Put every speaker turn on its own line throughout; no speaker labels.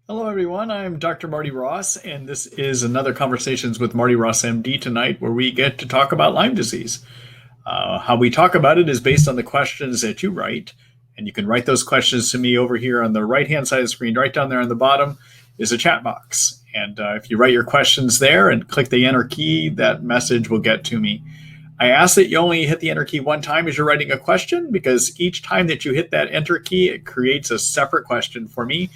Hello, everyone. I'm Dr. Marty Ross, and this is another Conversations with Marty Ross MD tonight, where we get to talk about Lyme disease. How we talk about it is based on the questions that you write, and you can write those questions to me over here on the right-hand side of the screen. Right down there on the bottom is a chat box, and if you write your questions there and click the enter key, that message will get to me. I ask that you only hit the enter key one time as you're writing a question, because each time that you hit that enter key, it creates a separate question for me.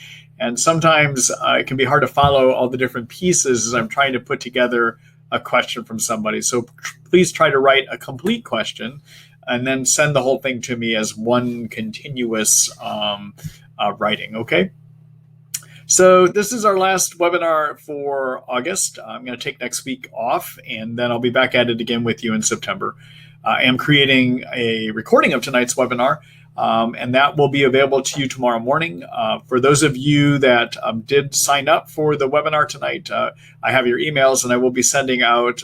And sometimes it can be hard to follow all the different pieces as I'm trying to put together a question from somebody. So please try to write a complete question and then send the whole thing to me as one continuous writing, okay? So this is our last webinar for August. I'm going to take next week off, and then I'll be back at it again with you in September. I am creating a recording of tonight's webinar, and that will be available to you tomorrow morning. For those of you that did sign up for the webinar tonight, I have your emails, and I will be sending out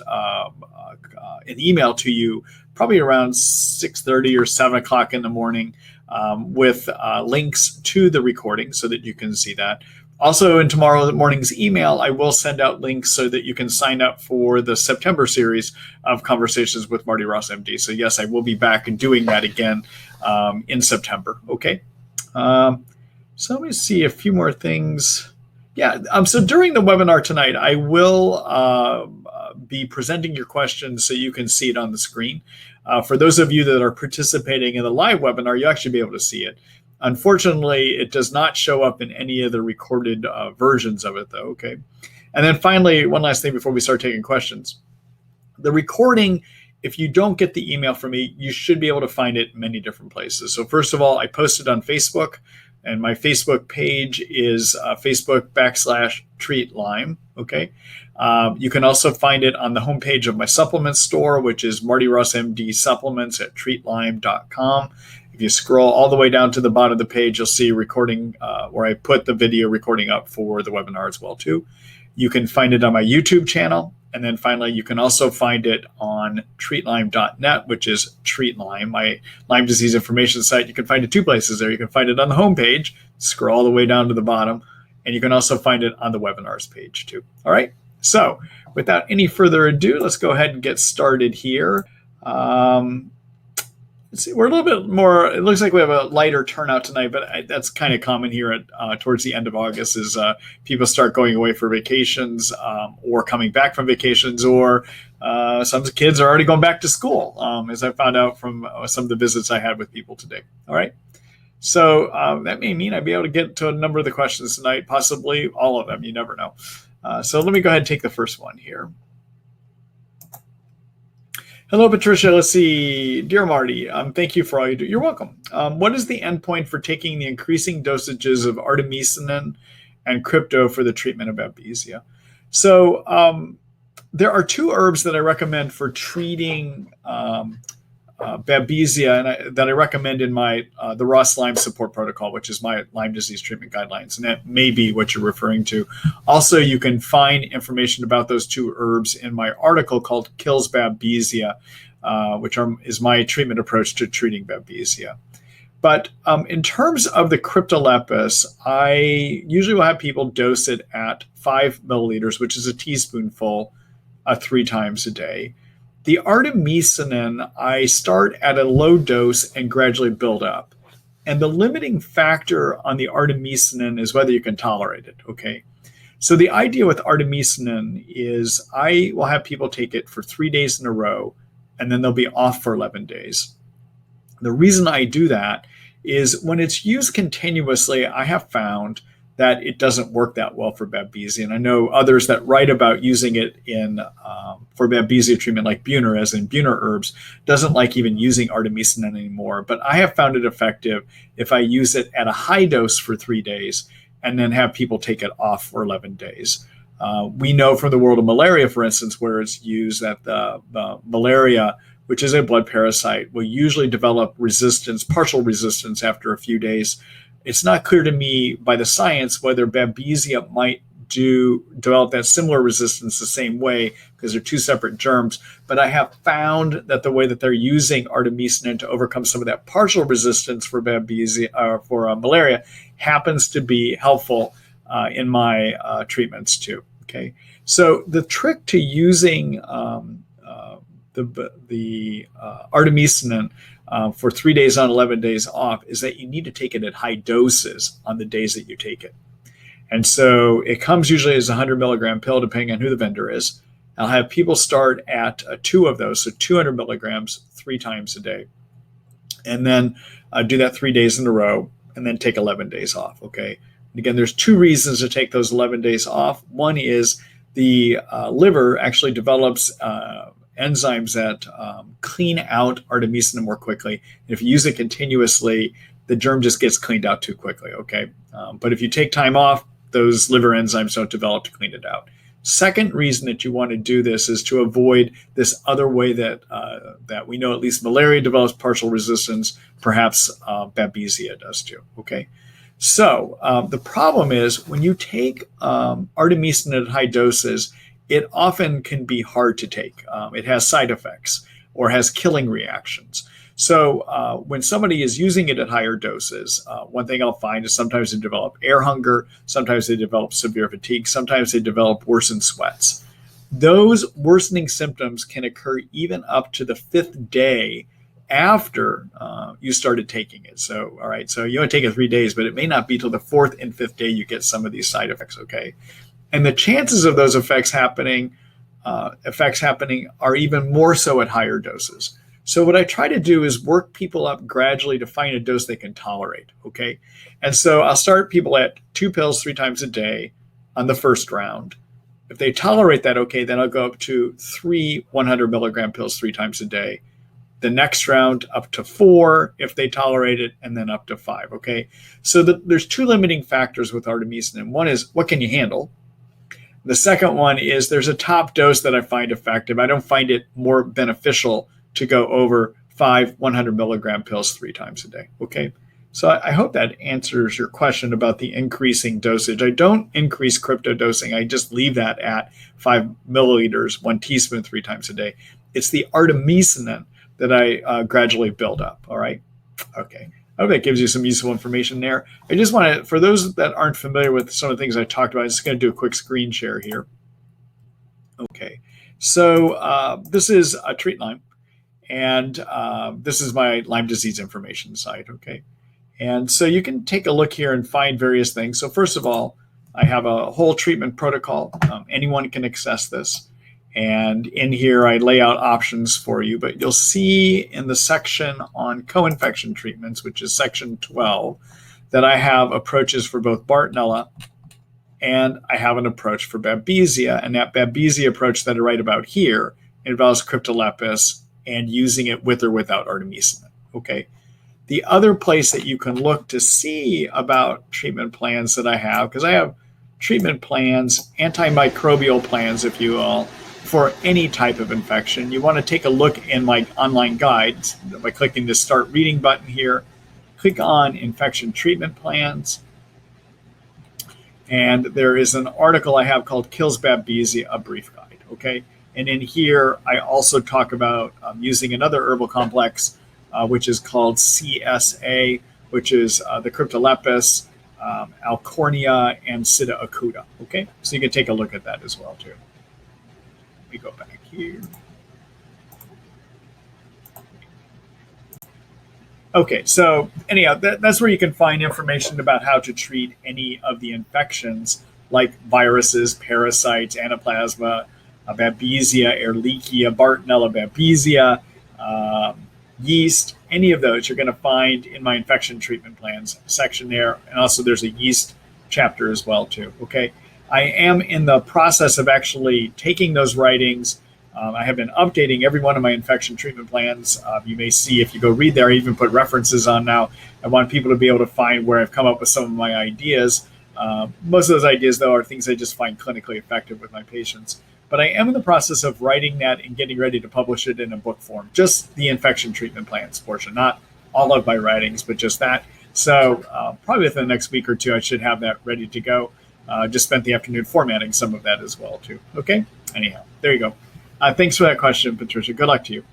an email to you probably around 6:30 or 7 o'clock in the morning with links to the recording so that you can see that. Also, in tomorrow morning's email, I will send out links so that you can sign up for the September series of Conversations with Marty Ross MD. So yes, I will be back and doing that again in September. Okay. So let me see a few more things. Yeah. So during the webinar tonight, I will be presenting your questions so you can see it on the screen. For those of you that are participating in the live webinar, you'll actually be able to see it. Unfortunately, it does not show up in any of the recorded versions of it, though. Okay. And then finally, one last thing before we start taking questions. The recording, if you don't get the email from me, you should be able to find it in many different places. So first of all, I posted on Facebook, and my Facebook page is Facebook.com/Treat Lyme. Okay. You can also find it on the homepage of my supplement store, which is Marty Ross MD Supplements at treatlyme.com. If you scroll all the way down to the bottom of the page, you'll see a recording where I put the video recording up for the webinar as well, too. You can find it on my YouTube channel. And then finally, you can also find it on treatlyme.net, which is Treat Lyme, my Lyme disease information site. You can find it two places there. You can find it on the homepage, scroll all the way down to the bottom, and you can also find it on the webinars page, too. All right. So without any further ado, let's go ahead and get started here. See, we're a little bit more, it looks like we have a lighter turnout tonight, but that's kind of common here at towards the end of August is people start going away for vacations or coming back from vacations, or some kids are already going back to school, as I found out from some of the visits I had with people today. All right. So that may mean I'd be able to get to a number of the questions tonight, possibly all of them. You never know. So let me go ahead and take the first one here. Hello, Patricia. Let's see. Dear Marty, thank you for all you do. You're welcome. What is the endpoint for taking the increasing dosages of artemisinin and crypto for the treatment of Babesia? So there are two herbs that I recommend for treating Babesia, and that I recommend in my the Ross Lyme support protocol, which is my Lyme disease treatment guidelines, and that may be what you're referring to. Also, you can find information about those two herbs in my article called Kills Babesia, which is my treatment approach to treating Babesia. But in terms of the cryptolepis, I usually will have people dose it at 5 milliliters, which is a teaspoonful, 3 times a day. The artemisinin, I start at a low dose and gradually build up. And the limiting factor on the artemisinin is whether you can tolerate it, okay? So the idea with artemisinin is I will have people take it for 3 days in a row, and then they'll be off for 11 days. The reason I do that is when it's used continuously, I have found that it doesn't work that well for Babesia. And I know others that write about using it in for Babesia treatment, like Buhner, as in Buhner herbs, doesn't like even using artemisinin anymore. But I have found it effective if I use it at a high dose for 3 days and then have people take it off for 11 days. We know from the world of malaria, for instance, where it's used that the malaria, which is a blood parasite, will usually develop resistance, partial resistance after a few days. It's not clear to me by the science whether Babesia might develop that similar resistance the same way, because they're two separate germs. But I have found that the way that they're using artemisinin to overcome some of that partial resistance for Babesia, for malaria, happens to be helpful in my treatments too. Okay, so the trick to using the artemisinin for 3 days on, 11 days off is that you need to take it at high doses on the days that you take it. And so it comes usually as a 100 milligram pill, depending on who the vendor is. I'll have people start at 2 of those, so 200 milligrams 3 times a day, and then do that 3 days in a row, and then take 11 days off. Okay. And again, there's 2 reasons to take those 11 days off. One is the liver actually develops enzymes that clean out artemisinin more quickly. And if you use it continuously, the germ just gets cleaned out too quickly. Okay. But if you take time off, those liver enzymes don't develop to clean it out. Second reason that you want to do this is to avoid this other way that that we know at least malaria develops partial resistance, perhaps Babesia does too. Okay, so the problem is when you take artemisinin at high doses, it often can be hard to take. It has side effects or has killing reactions. So when somebody is using it at higher doses, one thing I'll find is sometimes they develop air hunger, sometimes they develop severe fatigue, sometimes they develop worsened sweats. Those worsening symptoms can occur even up to the 5th day after you started taking it. So, all right, so you only take it 3 days, but it may not be till the 4th and 5th day you get some of these side effects, okay? And the chances of those effects happening are even more so at higher doses. So what I try to do is work people up gradually to find a dose they can tolerate, okay? And so I'll start people at 2 pills 3 times a day on the first round. If they tolerate that, okay, then I'll go up to 3 100 milligram pills 3 times a day. The next round up to 4 if they tolerate it, and then up to 5, okay? So there's 2 limiting factors with artemisinin. One is what can you handle? The second one is there's a top dose that I find effective. I don't find it more beneficial to go over 5 100 milligram pills 3 times a day. Okay. So I hope that answers your question about the increasing dosage. I don't increase crypto dosing. I just leave that at 5 milliliters, 1 teaspoon 3 times a day. It's the artemisinin that I gradually build up. All right. Okay. I hope that gives you some useful information there. I just want to, for those that aren't familiar with some of the things I talked about, I'm just going to do a quick screen share here. Okay. So this is a Treat Lyme. And this is my Lyme disease information site, okay? And so you can take a look here and find various things. So first of all, I have a whole treatment protocol. Anyone can access this. And in here, I lay out options for you. But you'll see in the section on co-infection treatments, which is section 12, that I have approaches for both Bartonella and I have an approach for Babesia. And that Babesia approach that I write about here involves Cryptolepis and using it with or without artemisinin, okay? The other place that you can look to see about treatment plans that I have, because I have treatment plans, antimicrobial plans, if you will, for any type of infection. You want to take a look in my online guides by clicking the Start Reading button here. Click on Infection Treatment Plans. And there is an article I have called Kills Babesia, a Brief Guide, okay? And in here, I also talk about using another herbal complex, which is called CSA, which is the Cryptolepis, Alcornia, and Sida acuta. Okay, so you can take a look at that as well too. Let me go back here. Okay, so anyhow, that's where you can find information about how to treat any of the infections like viruses, parasites, anaplasma, Babesia, Ehrlichia, Bartonella, Babesia, yeast, any of those you're going to find in my infection treatment plans section there. And also there's a yeast chapter as well too. Okay. I am in the process of actually taking those writings. I have been updating every one of my infection treatment plans. You may see if you go read there, I even put references on now. I want people to be able to find where I've come up with some of my ideas. Most of those ideas, though, are things I just find clinically effective with my patients. But I am in the process of writing that and getting ready to publish it in a book form, just the infection treatment plans portion, not all of my writings, but just that. So probably within the next week or two, I should have that ready to go. Just spent the afternoon formatting some of that as well, too. Okay? Anyhow, there you go. Thanks for that question, Patricia. Good luck to you.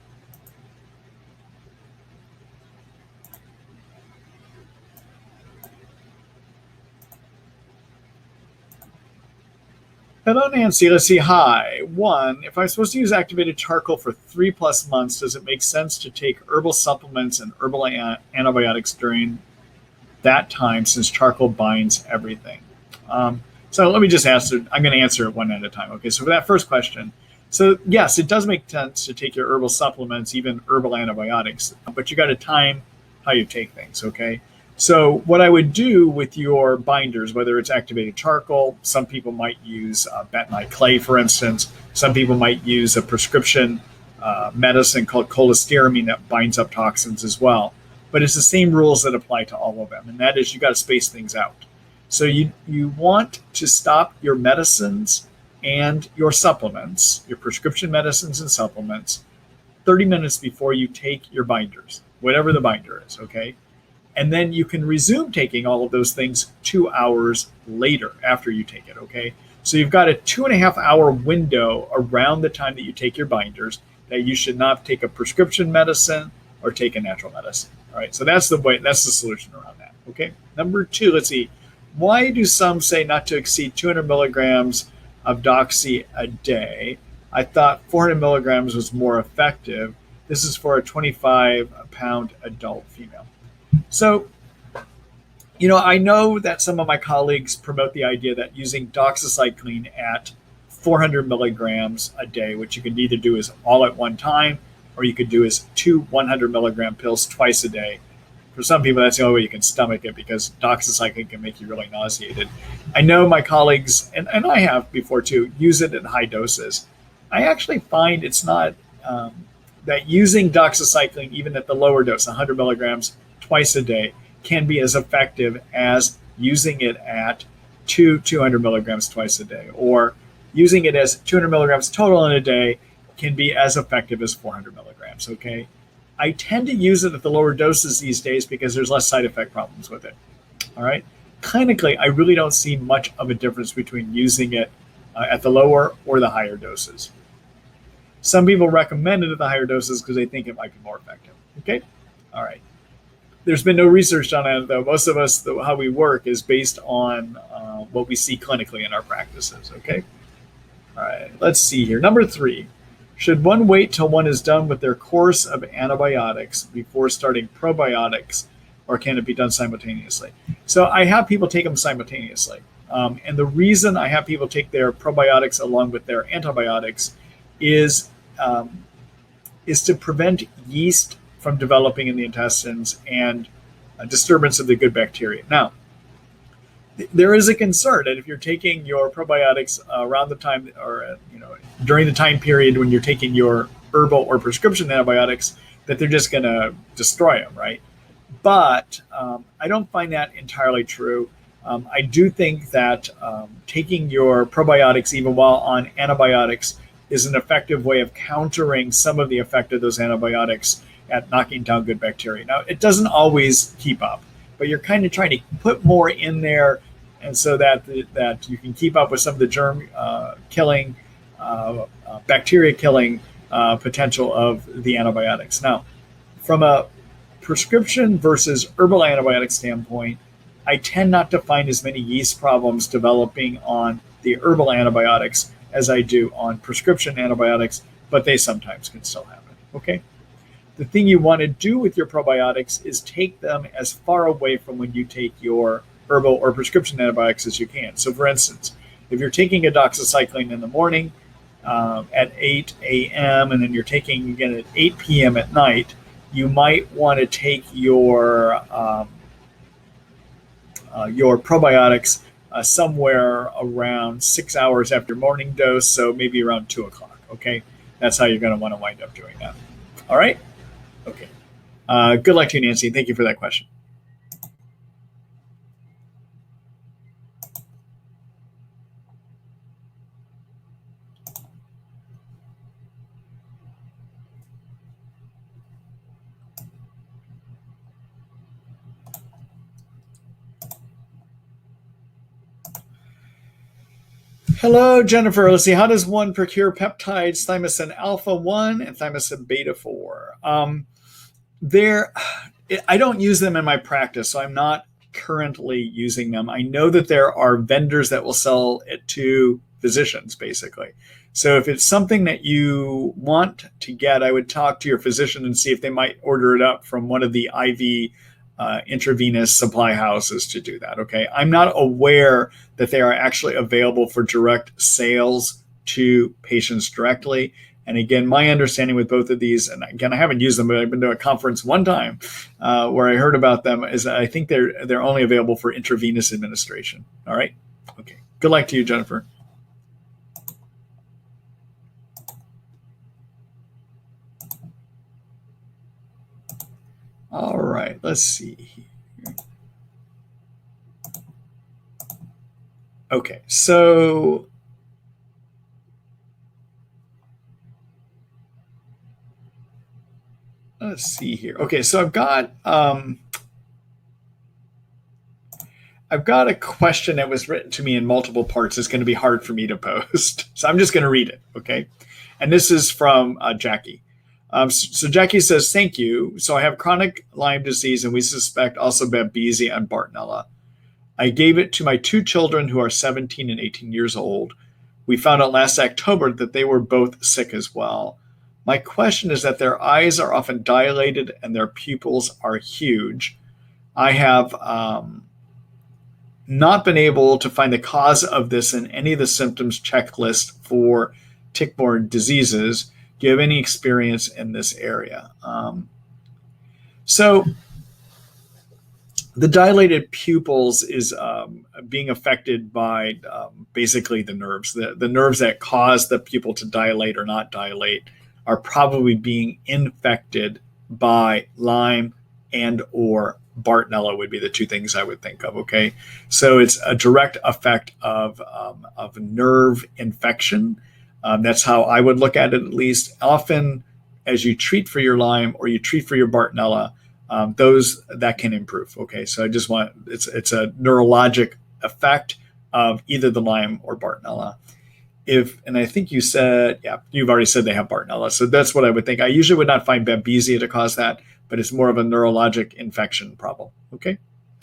Hello, Nancy. Let's see. Hi. One, if I'm supposed to use activated charcoal for 3+ months, does it make sense to take herbal supplements and herbal antibiotics during that time since charcoal binds everything? So let me just answer. I'm going to answer it one at a time. Okay. So for that first question, so yes, it does make sense to take your herbal supplements, even herbal antibiotics, but you got to time how you take things. Okay. So what I would do with your binders, whether it's activated charcoal, some people might use bentonite clay, for instance. Some people might use a prescription medicine called cholestyramine that binds up toxins as well. But it's the same rules that apply to all of them, and that is you got to space things out. So you want to stop your medicines and your supplements, your prescription medicines and supplements, 30 minutes before you take your binders, whatever the binder is, okay? And then you can resume taking all of those things 2 hours later after you take it, okay? So you've got a 2.5-hour window around the time that you take your binders that you should not take a prescription medicine or take a natural medicine, all right? So that's the way, that's the solution around that, okay? Number 2, let's see. Why do some say not to exceed 200 milligrams of doxy a day? I thought 400 milligrams was more effective. This is for a 25-pound adult female. So, I know that some of my colleagues promote the idea that using doxycycline at 400 milligrams a day, which you can either do is all at one time, or you could do is 2 100 milligram pills twice a day. For some people, that's the only way you can stomach it because doxycycline can make you really nauseated. I know my colleagues, and I have before too, use it at high doses. I actually find it's not that using doxycycline, even at the lower dose, 100 milligrams twice a day, can be as effective as using it at 200 milligrams twice a day, or using it as 200 milligrams total in a day can be as effective as 400 milligrams, okay? I tend to use it at the lower doses these days because there's less side effect problems with it, all right? Clinically, I really don't see much of a difference between using it at the lower or the higher doses. Some people recommend it at the higher doses because they think it might be more effective, okay? All right. There's been no research on it, though. Most of us, how we work is based on what we see clinically in our practices, okay? All right, let's see here. Number 3, should one wait till one is done with their course of antibiotics before starting probiotics, or can it be done simultaneously? So I have people take them simultaneously. And the reason I have people take their probiotics along with their antibiotics is to prevent yeast from developing in the intestines and a disturbance of the good bacteria. Now, there is a concern that if you're taking your probiotics around the time, or during the time period when you're taking your herbal or prescription antibiotics, that they're just going to destroy them, right? But I don't find that entirely true. I do think that taking your probiotics even while on antibiotics is an effective way of countering some of the effect of those antibiotics at knocking down good bacteria. Now, it doesn't always keep up, but you're kind of trying to put more in there, and so that you can keep up with some of the germ killing, bacteria killing potential of the antibiotics. Now, from a prescription versus herbal antibiotic standpoint, I tend not to find as many yeast problems developing on the herbal antibiotics as I do on prescription antibiotics, but they sometimes can still happen, okay? The thing you want to do with your probiotics is take them as far away from when you take your herbal or prescription antibiotics as you can. So for instance, if you're taking a doxycycline in the morning at 8 a.m. and then you're taking again at 8 p.m. at night, you might want to take your probiotics somewhere around 6 hours after morning dose, so maybe around 2 o'clock, okay? That's how you're going to want to wind up doing that. All right? Okay. Good luck to you, Nancy. Thank you for that question. Hello, Jennifer. Let's see. How does one procure peptides, thymosin alpha 1 and thymosin beta 4? I don't use them in my practice, so I'm not currently using them. I know that there are vendors that will sell it to physicians, basically. So if it's something that you want to get, I would talk to your physician and see if they might order it up from one of the IV intravenous supply houses to do that. Okay. I'm not aware that they are actually available for direct sales to patients directly. And again, my understanding with both of these, and again, I haven't used them, but I've been to a conference one time where I heard about them, is that I think they're only available for intravenous administration. All right. Okay. Good luck to you, Jennifer. All right. Let's see here. Okay. So let's see here. Okay. So I've got a question that was written to me in multiple parts. It's going to be hard for me to post. So I'm just going to read it, okay? And this is from Jackie. So Jackie says, thank you. So I have chronic Lyme disease, and we suspect also Babesia and Bartonella. I gave it to my 2 children who are 17 and 18 years old. We found out last October that they were both sick as well. My question is that their eyes are often dilated and their pupils are huge. I have not been able to find the cause of this in any of the symptoms checklist for tick-borne diseases. Do you have any experience in this area? So the dilated pupils is being affected by basically the nerves. The nerves that cause the pupil to dilate or not dilate are probably being infected by Lyme and or Bartonella would be the 2 things I would think of, okay? So it's a direct effect of nerve infection. That's how I would look at it, at least. Often, as you treat for your Lyme or you treat for your Bartonella, that can improve, okay? So I just it's a neurologic effect of either the Lyme or Bartonella. And I think you said, yeah, you've already said they have Bartonella. So that's what I would think. I usually would not find Babesia to cause that, but it's more of a neurologic infection problem. Okay.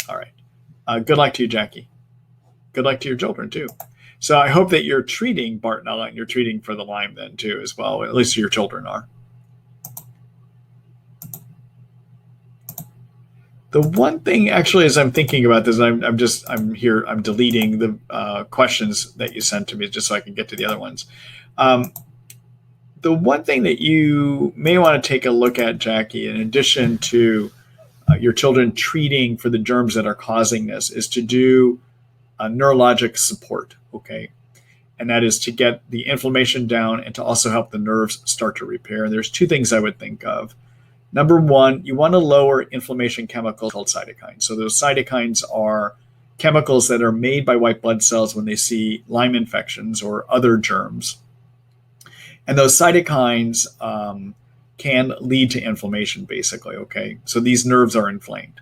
All right. Good luck to you, Jackie. Good luck to your children too. So I hope that you're treating Bartonella and you're treating for the Lyme then too as well. At least your children are. The one thing actually, as I'm thinking about this, I'm deleting the questions that you sent to me just so I can get to the other ones. The one thing that you may want to take a look at, Jackie, in addition to your children treating for the germs that are causing this, is to do neurologic support, okay? And that is to get the inflammation down and to also help the nerves start to repair. And there's 2 things I would think of. Number 1, you want to lower inflammation chemicals called cytokines. So those cytokines are chemicals that are made by white blood cells when they see Lyme infections or other germs. And those cytokines can lead to inflammation, basically, okay? So these nerves are inflamed.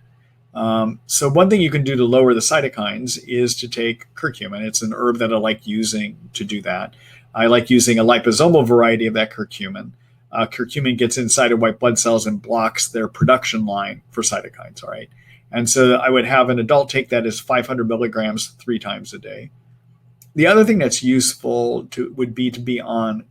So one thing you can do to lower the cytokines is to take curcumin. It's an herb that I like using to do that. I like using a liposomal variety of that curcumin. Curcumin gets inside of white blood cells and blocks their production line for cytokines, all right? And so I would have an adult take that as 500 milligrams 3 times a day. The other thing that's useful would be to be on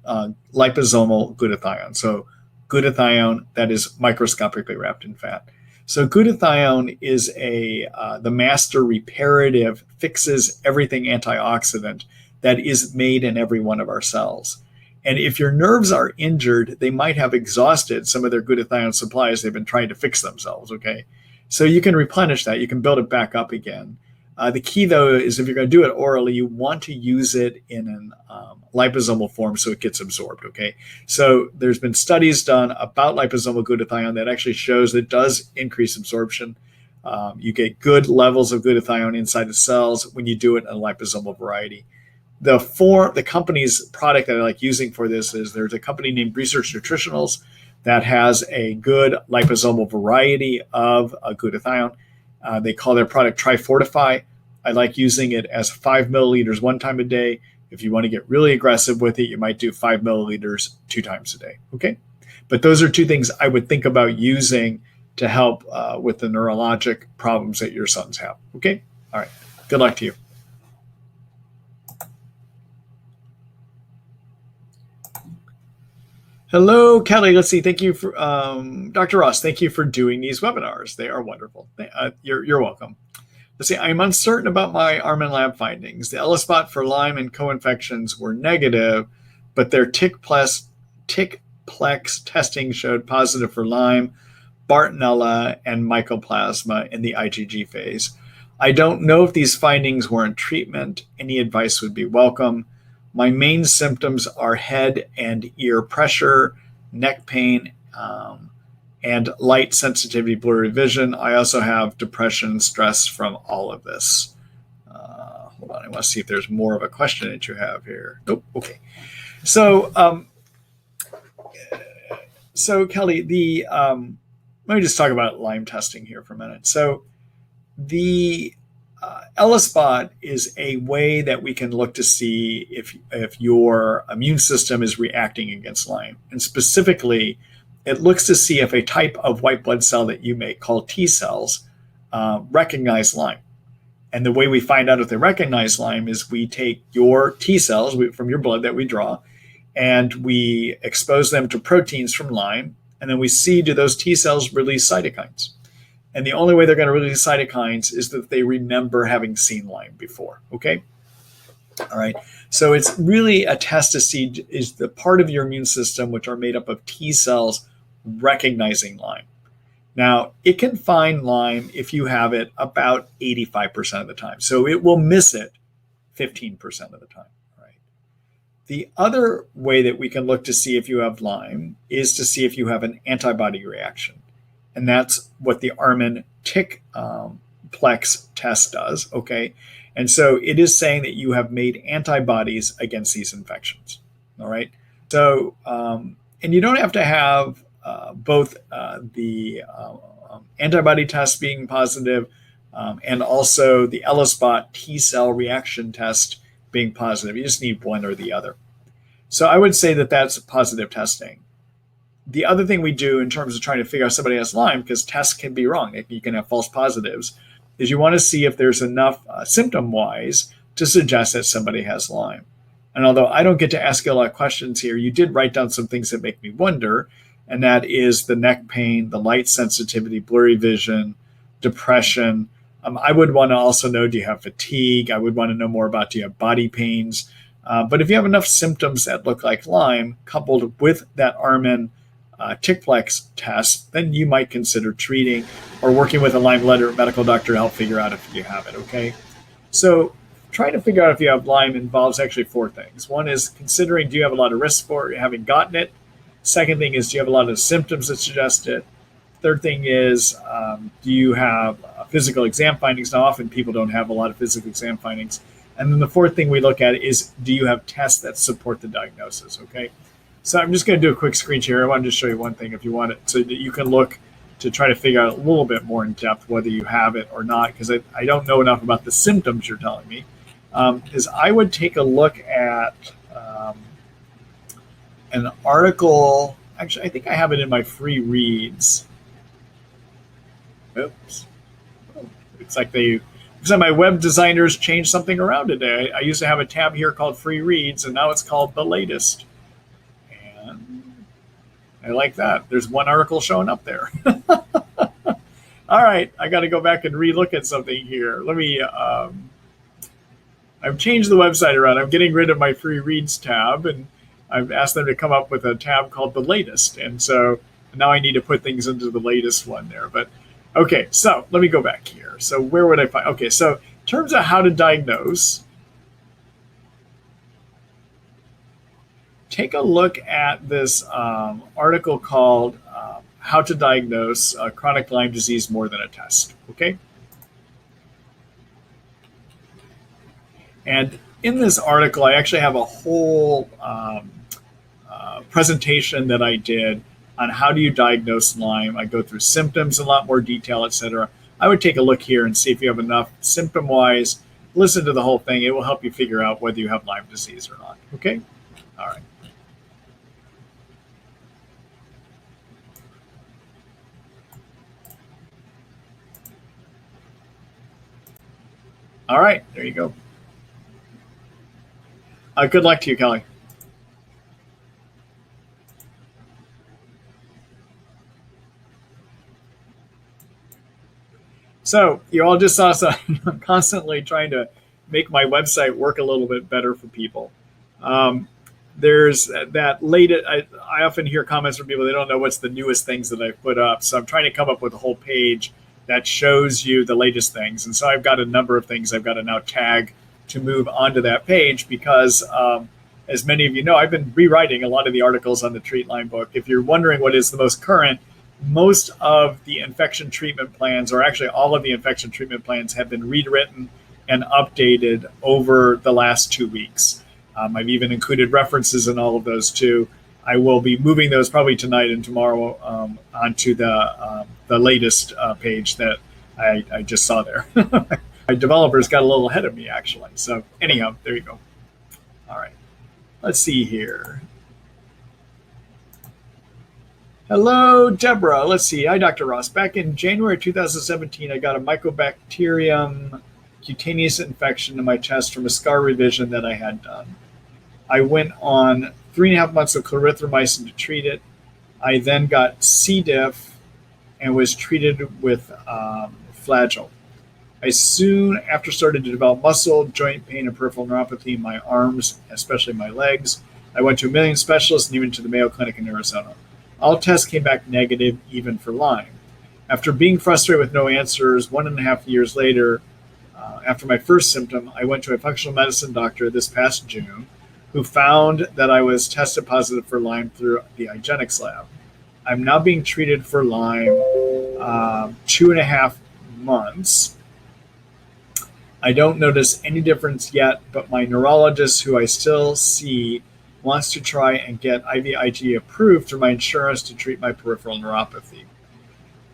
liposomal glutathione. So glutathione that is microscopically wrapped in fat. So glutathione is the master reparative, fixes everything antioxidant that is made in every one of our cells. And if your nerves are injured, they might have exhausted some of their glutathione supplies. They've been trying to fix themselves, okay? So you can replenish that. You can build it back up again. The key, though, is if you're going to do it orally, you want to use it in an liposomal form so it gets absorbed, okay? So there's been studies done about liposomal glutathione that actually shows that it does increase absorption. You get good levels of glutathione inside the cells when you do it in a liposomal variety. The company's product that I like using for this is there's a company named Research Nutritionals that has a good liposomal variety of glutathione. They call their product Trifortify. I like using it as 5 milliliters 1 time a day. If you want to get really aggressive with it, you might do 5 milliliters 2 times a day. Okay. But those are 2 things I would think about using to help with the neurologic problems that your sons have. Okay. All right. Good luck to you. Hello, Kelly. Let's see. Thank you for Dr. Ross. Thank you for doing these webinars. They are wonderful. You're welcome. Let's see. I'm uncertain about my Armin lab findings. The ELISpot for Lyme and co-infections were negative, but their tickplex testing showed positive for Lyme, Bartonella, and Mycoplasma in the IgG phase. I don't know if these findings warrant treatment. Any advice would be welcome. My main symptoms are head and ear pressure, neck pain, and light sensitivity, blurry vision. I also have depression and stress from all of this. Hold on, I want to see if there's more of a question that you have here. Nope. Okay. So, Kelly, let me just talk about Lyme testing here for a minute. So, the ELISpot is a way that we can look to see if your immune system is reacting against Lyme. And specifically, it looks to see if a type of white blood cell that you make called T cells recognize Lyme. And the way we find out if they recognize Lyme is we take your T cells from your blood that we draw, and we expose them to proteins from Lyme, and then we see, do those T cells release cytokines? And the only way they're going to release cytokines is that they remember having seen Lyme before, okay? All right, so it's really a test to see is the part of your immune system, which are made up of T cells, recognizing Lyme. Now, it can find Lyme if you have it about 85% of the time. So it will miss it 15% of the time, right? The other way that we can look to see if you have Lyme is to see if you have an antibody reaction. And that's what the Armin tickplex test does, okay? And so it is saying that you have made antibodies against these infections, all right? So, and you don't have to have both the antibody test being positive and also the ELISpot T cell reaction test being positive. You just need one or the other. So I would say that that's positive testing. The other thing we do in terms of trying to figure out if somebody has Lyme, because tests can be wrong, you can have false positives, is you want to see if there's enough symptom-wise to suggest that somebody has Lyme. And although I don't get to ask you a lot of questions here, you did write down some things that make me wonder, and that is the neck pain, the light sensitivity, blurry vision, depression. I would want to also know, do you have fatigue? I would want to know more about, do you have body pains? But if you have enough symptoms that look like Lyme, coupled with that Armin tickplex test, then you might consider treating or working with a Lyme medical doctor to help figure out if you have it, okay? So trying to figure out if you have Lyme involves actually four things. One is considering, do you have a lot of risk for having gotten it? Second thing is, do you have a lot of symptoms that suggest it? Third thing is, do you have physical exam findings? Now, often people don't have a lot of physical exam findings. And then the fourth thing we look at is, do you have tests that support the diagnosis, okay? So I'm just going to do a quick screen share. I wanted to show you one thing if you want it, so that you can look to try to figure out a little bit more in depth whether you have it or not, because I don't know enough about the symptoms you're telling me. Is I would take a look at an article. Actually, I think I have it in my free reads. Oops. It's like my web designers changed something around today. I used to have a tab here called free reads, and now it's called the latest. I like that. There's one article showing up there. All right, I got to go back and relook at something here. Let me, I've changed the website around. I'm getting rid of my free reads tab, and I've asked them to come up with a tab called the latest. And so now I need to put things into the latest one there. But okay, so let me go back here. So where would I find? Okay, so in terms of how to diagnose, take a look at this article called How to Diagnose Chronic Lyme Disease More Than a Test, okay? And in this article, I actually have a whole presentation that I did on how do you diagnose Lyme. I go through symptoms in a lot more detail, et cetera. I would take a look here and see if you have enough symptom-wise. Listen to the whole thing. It will help you figure out whether you have Lyme disease or not, okay? All right. All right, there you go. Good luck to you, Kelly. So you all just saw some, I'm constantly trying to make my website work a little bit better for people. There's that I often hear comments from people, they don't know what's the newest things that I've put up. So I'm trying to come up with a whole page that shows you the latest things. And so I've got a number of things I've got to now tag to move onto that page because, as many of you know, I've been rewriting a lot of the articles on the Treat Lyme book. If you're wondering what is the most current, most of the infection treatment plans, or actually all of the infection treatment plans, have been rewritten and updated over the last 2 weeks. I've even included references in all of those too. I will be moving those probably tonight and tomorrow onto the latest page that I just saw there. My developers got a little ahead of me, actually. So anyhow, there you go. All right. Let's see here. Hello, Deborah. Let's see. Hi, Dr. Ross. Back in January 2017, I got a Mycobacterium cutaneous infection in my chest from a scar revision that I had done. I went on 3.5 months of clarithromycin to treat it. I then got C. diff and was treated with Flagyl. I soon after started to develop muscle, joint pain, and peripheral neuropathy in my arms, especially my legs. I went to a million specialists and even to the Mayo Clinic in Arizona. All tests came back negative, even for Lyme. After being frustrated with no answers, 1.5 years later, after my first symptom, I went to a functional medicine doctor this past June who found that I was tested positive for Lyme through the IGeneX lab. I'm now being treated for Lyme 2.5 months. I don't notice any difference yet, but my neurologist, who I still see, wants to try and get IVIG approved through my insurance to treat my peripheral neuropathy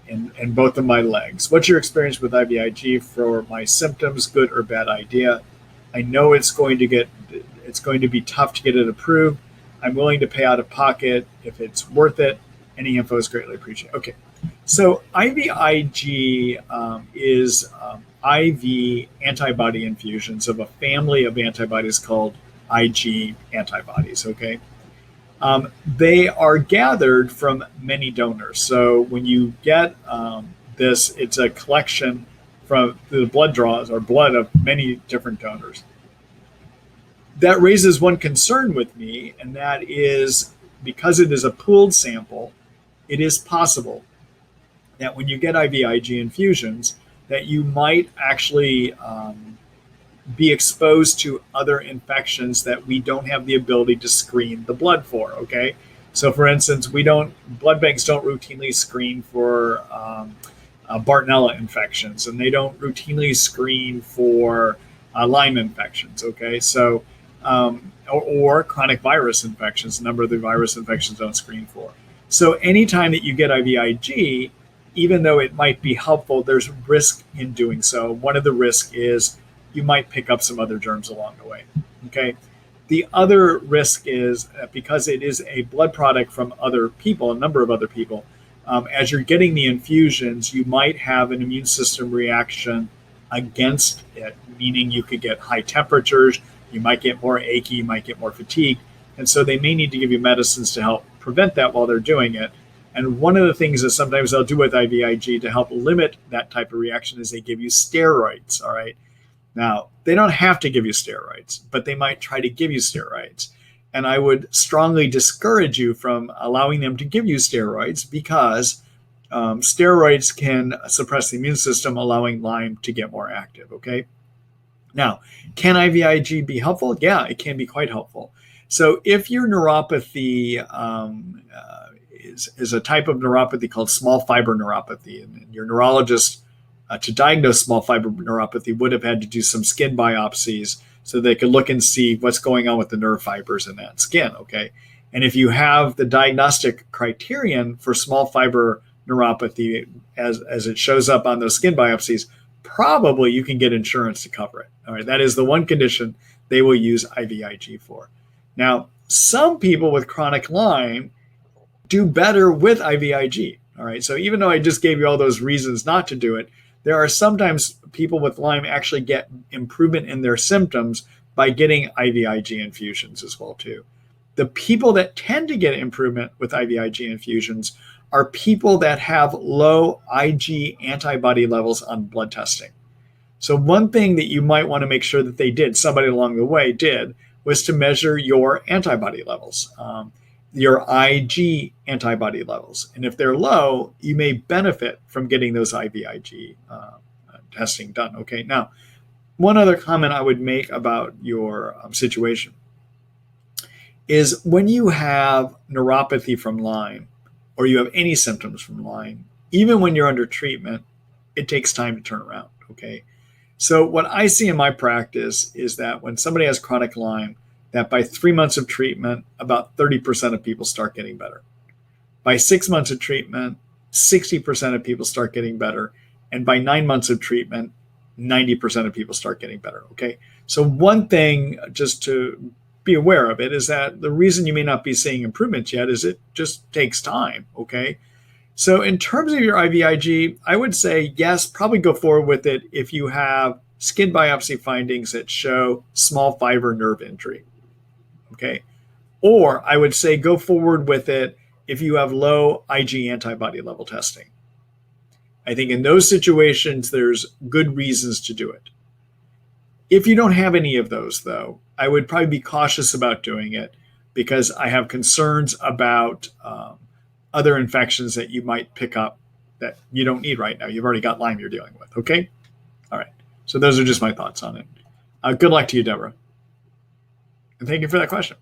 in both of my legs. What's your experience with IVIG for my symptoms? Good or bad idea? I know it's going to be tough to get it approved. I'm willing to pay out of pocket if it's worth it. Any info is greatly appreciated. Okay, so IVIG is IV antibody infusions of a family of antibodies called Ig antibodies, okay? They are gathered from many donors. So when you get this, it's a collection from the blood draws or blood of many different donors. That raises one concern with me, and that is because it is a pooled sample, it is possible that when you get IVIG infusions, that you might actually be exposed to other infections that we don't have the ability to screen the blood for, okay? So for instance, blood banks don't routinely screen for Bartonella infections, and they don't routinely screen for Lyme infections, okay? So, or chronic virus infections, a number of the virus infections don't screen for. So anytime that you get IVIG, even though it might be helpful, there's risk in doing so. One of the risks is you might pick up some other germs along the way, okay? The other risk is because it is a blood product from other people, a number of other people, as you're getting the infusions, you might have an immune system reaction against it, meaning you could get high temperatures, you might get more achy, you might get more fatigue. And so they may need to give you medicines to help prevent that while they're doing it. And one of the things that sometimes they'll do with IVIG to help limit that type of reaction is they give you steroids, all right? Now, they don't have to give you steroids, but they might try to give you steroids. And I would strongly discourage you from allowing them to give you steroids because steroids can suppress the immune system, allowing Lyme to get more active, okay? Now, can IVIG be helpful? Yeah, it can be quite helpful. So if your neuropathy is a type of neuropathy called small fiber neuropathy, and your neurologist to diagnose small fiber neuropathy would have had to do some skin biopsies so they could look and see what's going on with the nerve fibers in that skin, okay? And if you have the diagnostic criterion for small fiber neuropathy as it shows up on those skin biopsies, probably you can get insurance to cover it, all right? That is the one condition they will use IVIG for. Now, some people with chronic Lyme do better with IVIG, all right? So even though I just gave you all those reasons not to do it, there are sometimes people with Lyme actually get improvement in their symptoms by getting IVIG infusions as well too. The people that tend to get improvement with IVIG infusions are people that have low Ig antibody levels on blood testing. So one thing that you might want to make sure that they did, somebody along the way did, was to measure your antibody levels, your Ig antibody levels. And if they're low, you may benefit from getting those IVIG testing done. Okay, now, one other comment I would make about your situation is when you have neuropathy from Lyme, or you have any symptoms from Lyme, even when you're under treatment, it takes time to turn around. Okay. So what I see in my practice is that when somebody has chronic Lyme, that by 3 months of treatment, about 30% of people start getting better. By 6 months of treatment, 60% of people start getting better. And by 9 months of treatment, 90% of people start getting better. Okay. So one thing just to be aware of it is that the reason you may not be seeing improvements yet is it just takes time. Okay. So in terms of your IVIG, I would say, yes, probably go forward with it if you have skin biopsy findings that show small fiber nerve injury. Okay. Or I would say go forward with it if you have low Ig antibody level testing. I think in those situations, there's good reasons to do it. If you don't have any of those, though, I would probably be cautious about doing it because I have concerns about other infections that you might pick up that you don't need right now. You've already got Lyme you're dealing with. Okay. All right. So those are just my thoughts on it. Good luck to you, Deborah. And thank you for that question.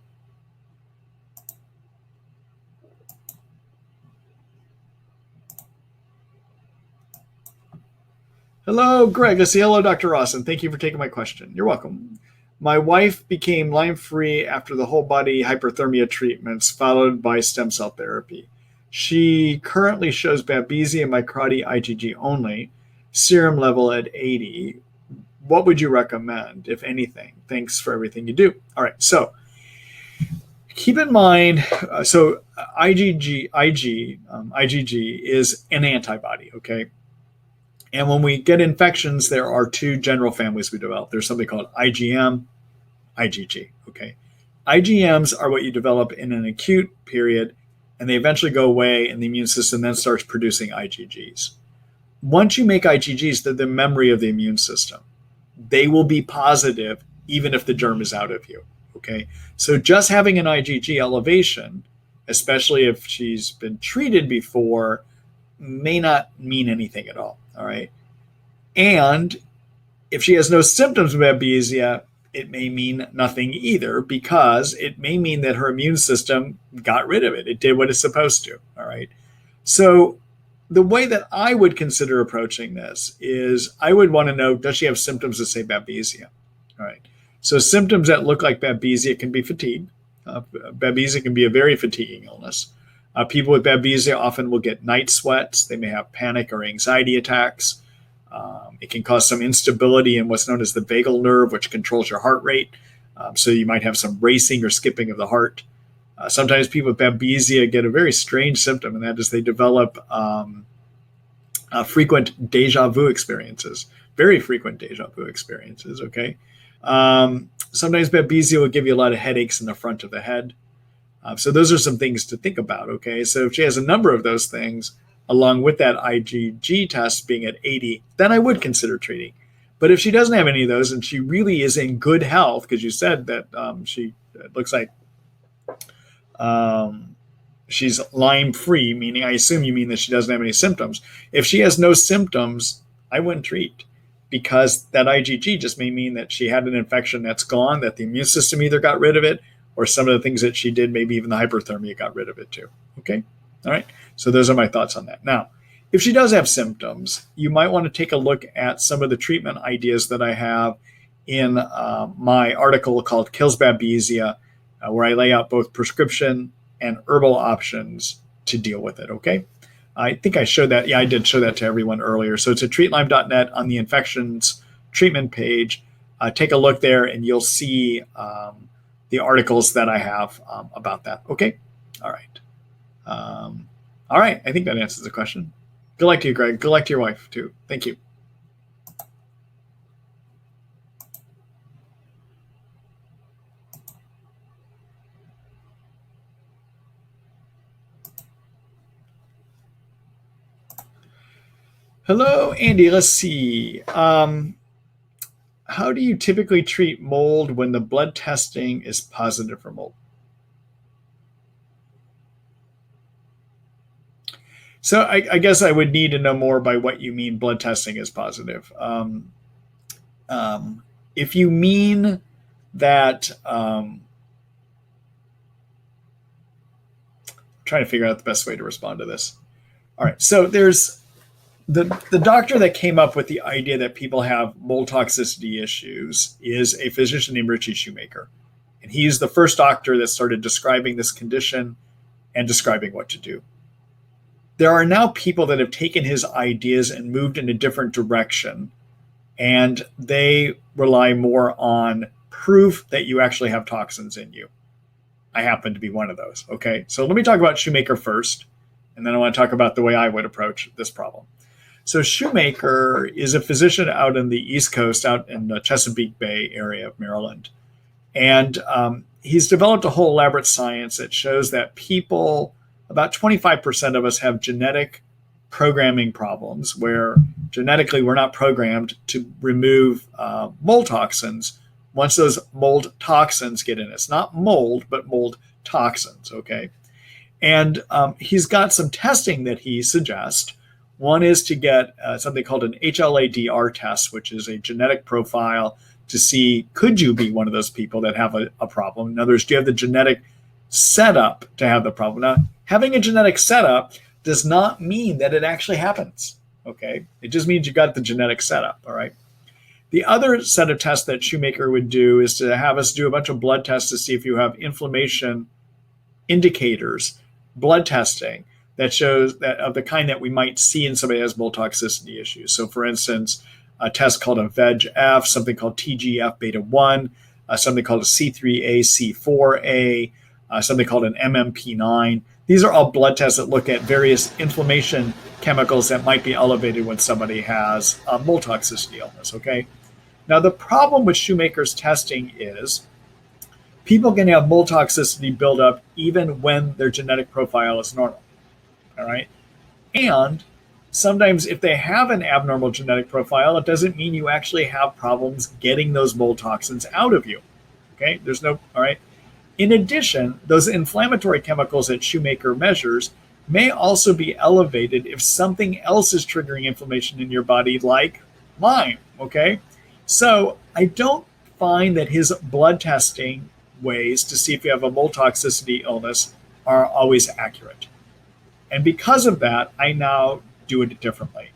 Hello, Greg. I say hello, Dr. Ross, and thank you for taking my question. You're welcome. My wife became Lyme-free after the whole body hyperthermia treatments followed by stem cell therapy. She currently shows Babesia microti IgG only, serum level at 80. What would you recommend, if anything? Thanks for everything you do. All right, so keep in mind, IgG is an antibody, okay? And when we get infections, there are two general families we develop. There's something called IgM, IgG, okay? IgMs are what you develop in an acute period, and they eventually go away, and the immune system then starts producing IgGs. Once you make IgGs, they're the memory of the immune system. They will be positive even if the germ is out of you, okay? So just having an IgG elevation, especially if she's been treated before, may not mean anything at all right? And if she has no symptoms of Babesia, it may mean nothing either because it may mean that her immune system got rid of it. It did what it's supposed to, all right? So the way that I would consider approaching this is I would want to know, does she have symptoms that say Babesia? All right. So symptoms that look like Babesia can be fatigue. Babesia can be a very fatiguing illness. People with Babesia often will get night sweats. They may have panic or anxiety attacks. It can cause some instability in what's known as the vagal nerve, which controls your heart rate. So you might have some racing or skipping of the heart. Sometimes people with Babesia get a very strange symptom, and that is they develop frequent deja vu experiences, very frequent deja vu experiences, okay? Sometimes Babesia will give you a lot of headaches in the front of the head. So those are some things to think about, okay? So if she has a number of those things, along with that IgG test being at 80, then I would consider treating. But if she doesn't have any of those and she really is in good health, because you said that it looks like she's Lyme-free, meaning I assume you mean that she doesn't have any symptoms. If she has no symptoms, I wouldn't treat because that IgG just may mean that she had an infection that's gone, that the immune system either got rid of it or some of the things that she did, maybe even the hyperthermia got rid of it too. Okay. All right. So those are my thoughts on that. Now, if she does have symptoms, you might want to take a look at some of the treatment ideas that I have in my article called Kills Babesia, where I lay out both prescription and herbal options to deal with it. Okay. I think I showed that. Yeah, I did show that to everyone earlier. So it's at treatlyme.net on the infections treatment page. Take a look there and you'll see the articles that I have about that. Okay. All right. All right. I think that answers the question. Good luck to you, Greg. Good luck to your wife too. Thank you. Hello, Andy. Let's see. How do you typically treat mold when the blood testing is positive for mold? So I guess I would need to know more by what you mean blood testing is positive. If you mean that, trying to figure out the best way to respond to this. All right, so there's the doctor that came up with the idea that people have mold toxicity issues is a physician named Richie Shoemaker. And he's the first doctor that started describing this condition and describing what to do. There are now people that have taken his ideas and moved in a different direction, and they rely more on proof that you actually have toxins in you. I happen to be one of those. Okay, so let me talk about Shoemaker first, and then I want to talk about the way I would approach this problem. So Shoemaker is a physician out in the East Coast, out in the Chesapeake Bay area of Maryland. And he's developed a whole elaborate science that shows that people, about 25% of us, have genetic programming problems where genetically we're not programmed to remove mold toxins once those mold toxins get in. It's not mold, but mold toxins, okay? And he's got some testing that he suggests. One is to get something called an HLA-DR test, which is a genetic profile to see, could you be one of those people that have a problem? In other words, do you have the genetic setup to have the problem? Now, having a genetic setup does not mean that it actually happens, okay? It just means you got the genetic setup, all right? The other set of tests that Shoemaker would do is to have us do a bunch of blood tests to see if you have inflammation indicators, blood testing, that shows that of the kind that we might see in somebody who has mold toxicity issues. So for instance, a test called a VEGF, something called TGF beta 1, something called a C3A, C4A, something called an MMP9. These are all blood tests that look at various inflammation chemicals that might be elevated when somebody has a mold toxicity illness, okay? Now the problem with Shoemaker's testing is people can have mold toxicity buildup even when their genetic profile is normal. All right. And sometimes if they have an abnormal genetic profile, it doesn't mean you actually have problems getting those mold toxins out of you. Okay. There's no, all right. In addition, those inflammatory chemicals that Shoemaker measures may also be elevated if something else is triggering inflammation in your body, like Lyme. Okay. So I don't find that his blood testing ways to see if you have a mold toxicity illness are always accurate. And because of that, I now do it differently.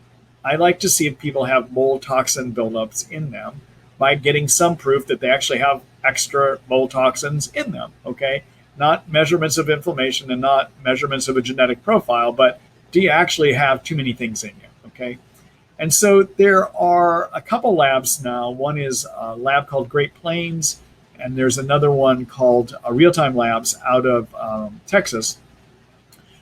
I like to see if people have mold toxin buildups in them by getting some proof that they actually have extra mold toxins in them, okay? Not measurements of inflammation and not measurements of a genetic profile, but do you actually have too many things in you, okay? And so there are a couple labs now. One is a lab called Great Plains, and there's another one called Real Time Labs out of Texas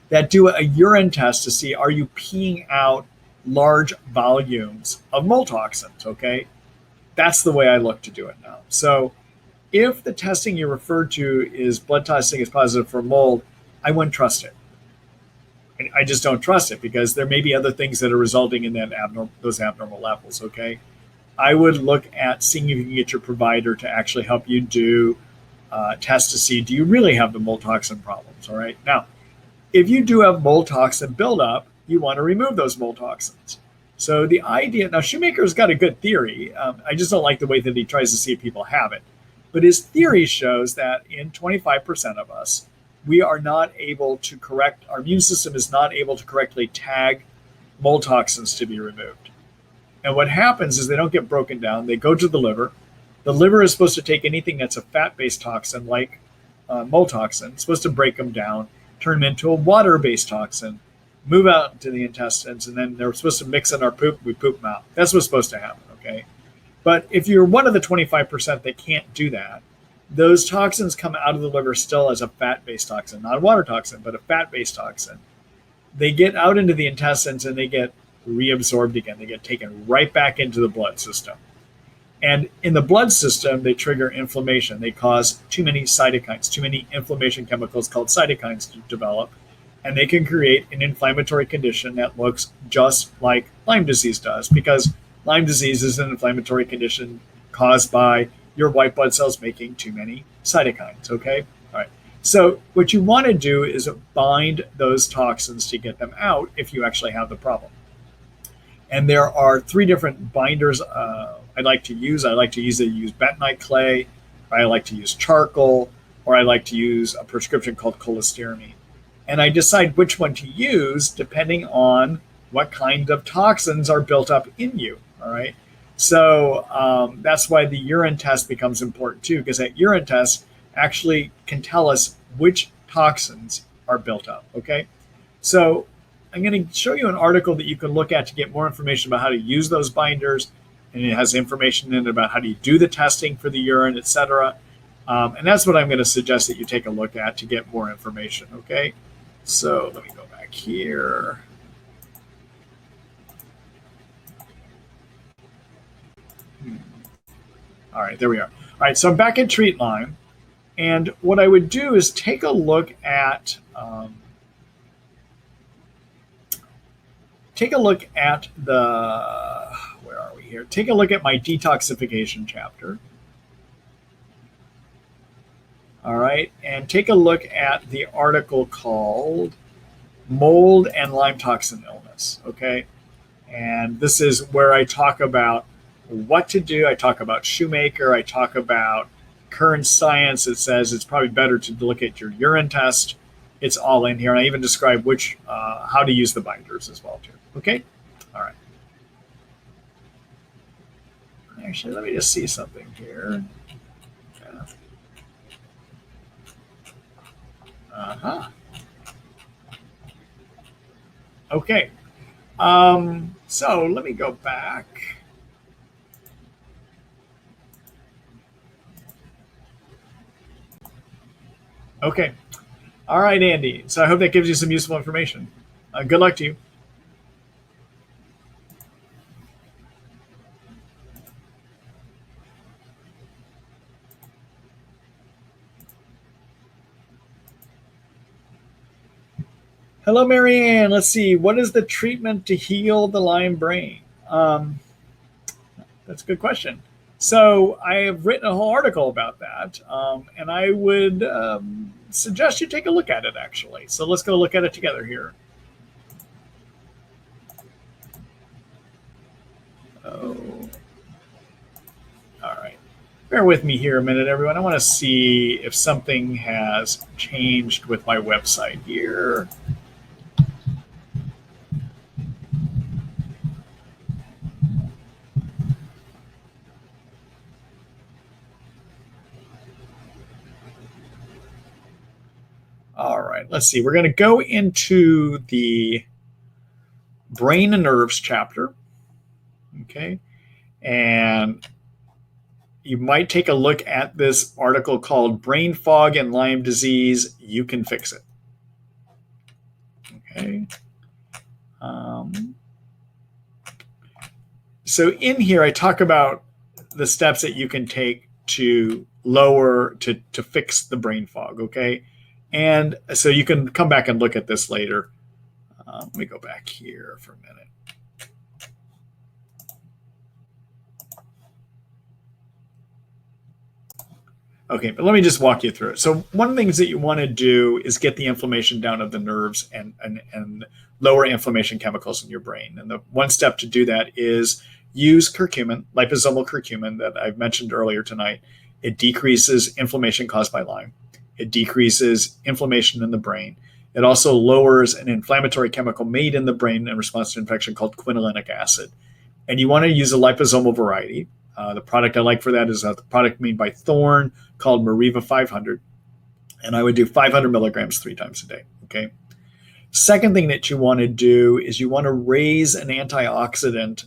that do a urine test to see, are you peeing out large volumes of mold toxins, okay? That's the way I look to do it now. So if the testing you referred to is blood testing is positive for mold, I wouldn't trust it. I just don't trust it because there may be other things that are resulting in that those abnormal levels, okay? I would look at seeing if you can get your provider to actually help you do tests to see, do you really have the mold toxin problems, all right? Now, if you do have mold toxin buildup, you want to remove those mold toxins. So the idea, now Shoemaker's got a good theory. I just don't like the way that he tries to see if people have it. But his theory shows that in 25% of us, we are not able to correct, our immune system is not able to correctly tag mold toxins to be removed. And what happens is they don't get broken down. They go to the liver. The liver is supposed to take anything that's a fat-based toxin like mold toxin, it's supposed to break them down, turn them into a water-based toxin, move out into the intestines, and then they're supposed to mix in our poop, we poop them out. That's what's supposed to happen, okay? But if you're one of the 25% that can't do that, those toxins come out of the liver still as a fat-based toxin, not a water toxin, but a fat-based toxin. They get out into the intestines and they get reabsorbed again. They get taken right back into the blood system. And in the blood system, they trigger inflammation. They cause too many cytokines, too many inflammation chemicals called cytokines to develop. and they can create an inflammatory condition that looks just like Lyme disease does, because Lyme disease is an inflammatory condition caused by your white blood cells making too many cytokines, okay? All right. So what you want to do is bind those toxins to get them out if you actually have the problem. And there are 3 different binders I like to use. I like to either use bentonite clay, or I like to use charcoal, or I like to use a prescription called cholestyramine. And I decide which one to use depending on what kind of toxins are built up in you, all right? So that's why the urine test becomes important too, because that urine test actually can tell us which toxins are built up, okay? So I'm going to show you an article that you can look at to get more information about how to use those binders, and it has information in it about how do you do the testing for the urine, etc. And that's what I'm going to suggest that you take a look at to get more information, okay? So let me go back here. All right, there we are. All right, so I'm back in Treat Lyme, and what I would do is take a look at the, where are we here? Take a look at my detoxification chapter. All right, and take a look at the article called Mold and Lyme Toxin Illness, okay? And this is where I talk about what to do. I talk about Shoemaker. I talk about current science. It says it's probably better to look at your urine test. It's all in here. And I even describe how to use the binders as well, too. Okay? All right. Actually, let me just see something here. Yeah. Uh-huh. Okay. So let me go back. Okay. All right, Andy. So I hope that gives you some useful information. Good luck to you. Hello, Marianne. Let's see. What is the treatment to heal the Lyme brain? That's a good question. So I have written a whole article about that, and I would suggest you take a look at it, actually. So let's go look at it together here. Oh. All right. Bear with me here a minute, everyone. I want to see if something has changed with my website here. All right, let's see. We're going to go into the brain and nerves chapter, okay? And you might take a look at this article called Brain Fog and Lyme Disease, You Can Fix It. Okay. So in here, I talk about the steps that you can take to to fix the brain fog, okay? And so you can come back and look at this later. Let me go back here for a minute. Okay, but let me just walk you through it. So one of the things that you want to do is get the inflammation down of the nerves and lower inflammation chemicals in your brain. And the one step to do that is use curcumin, liposomal curcumin that I've mentioned earlier tonight. It decreases inflammation caused by Lyme. It decreases inflammation in the brain. It also lowers an inflammatory chemical made in the brain in response to infection called quinolinic acid. And you want to use a liposomal variety. The product I like for that is a product made by Thorne called Mariva 500. And I would do 500 milligrams 3 times a day, okay? Second thing that you want to do is you want to raise an antioxidant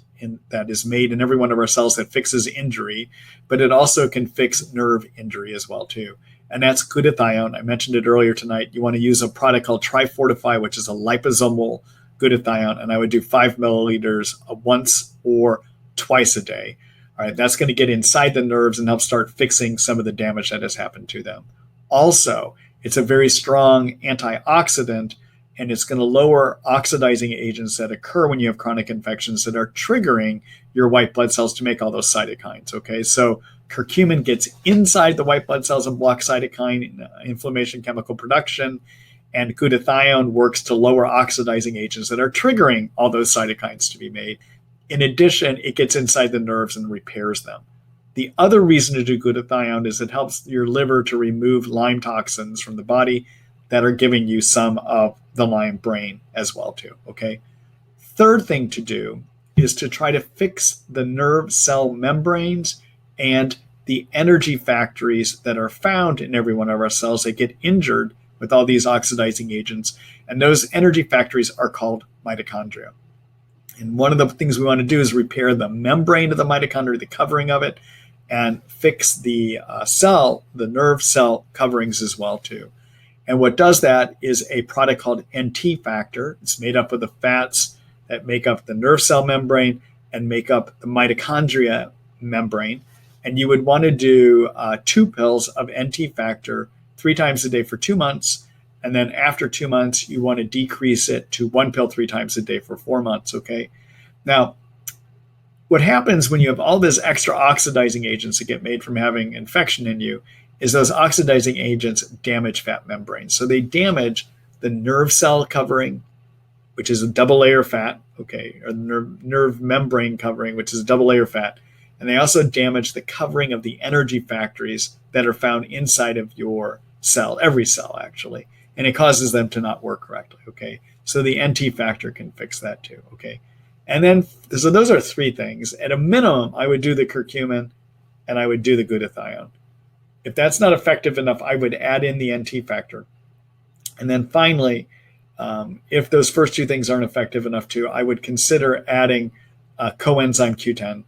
that is made in every one of our cells that fixes injury, but it also can fix nerve injury as well, too. And that's glutathione. I mentioned it earlier tonight. You want to use a product called Trifortify, which is a liposomal glutathione, and I would do 5 milliliters once or twice a day. All right, that's going to get inside the nerves and help start fixing some of the damage that has happened to them. Also, it's a very strong antioxidant, and it's going to lower oxidizing agents that occur when you have chronic infections that are triggering your white blood cells to make all those cytokines. Okay, so curcumin gets inside the white blood cells and blocks cytokine inflammation chemical production, and glutathione works to lower oxidizing agents that are triggering all those cytokines to be made. In addition, it gets inside the nerves and repairs them. The other reason to do glutathione is it helps your liver to remove Lyme toxins from the body that are giving you some of the Lyme brain as well too, okay? Third thing to do is to try to fix the nerve cell membranes and the energy factories that are found in every one of our cells that get injured with all these oxidizing agents. And those energy factories are called mitochondria. And one of the things we want to do is repair the membrane of the mitochondria, the covering of it, and fix the the nerve cell coverings as well too. And what does that is a product called NT factor. It's made up of the fats that make up the nerve cell membrane and make up the mitochondria membrane. And you would want to do 2 pills of NT factor 3 times a day for 2 months. And then after 2 months, you want to decrease it to 1 pill 3 times a day for 4 months, okay? Now, what happens when you have all these extra oxidizing agents that get made from having infection in you is those oxidizing agents damage fat membranes. So they damage the nerve cell covering, which is a double layer fat, okay, or the nerve membrane covering, which is a double layer fat. And they also damage the covering of the energy factories that are found inside of your cell, every cell actually, and it causes them to not work correctly, okay? So the NT factor can fix that too, okay? And then, so those are 3 things. At a minimum, I would do the curcumin and I would do the glutathione. If that's not effective enough, I would add in the NT factor. And then finally, if those first 2 things aren't effective enough too, I would consider adding coenzyme Q10.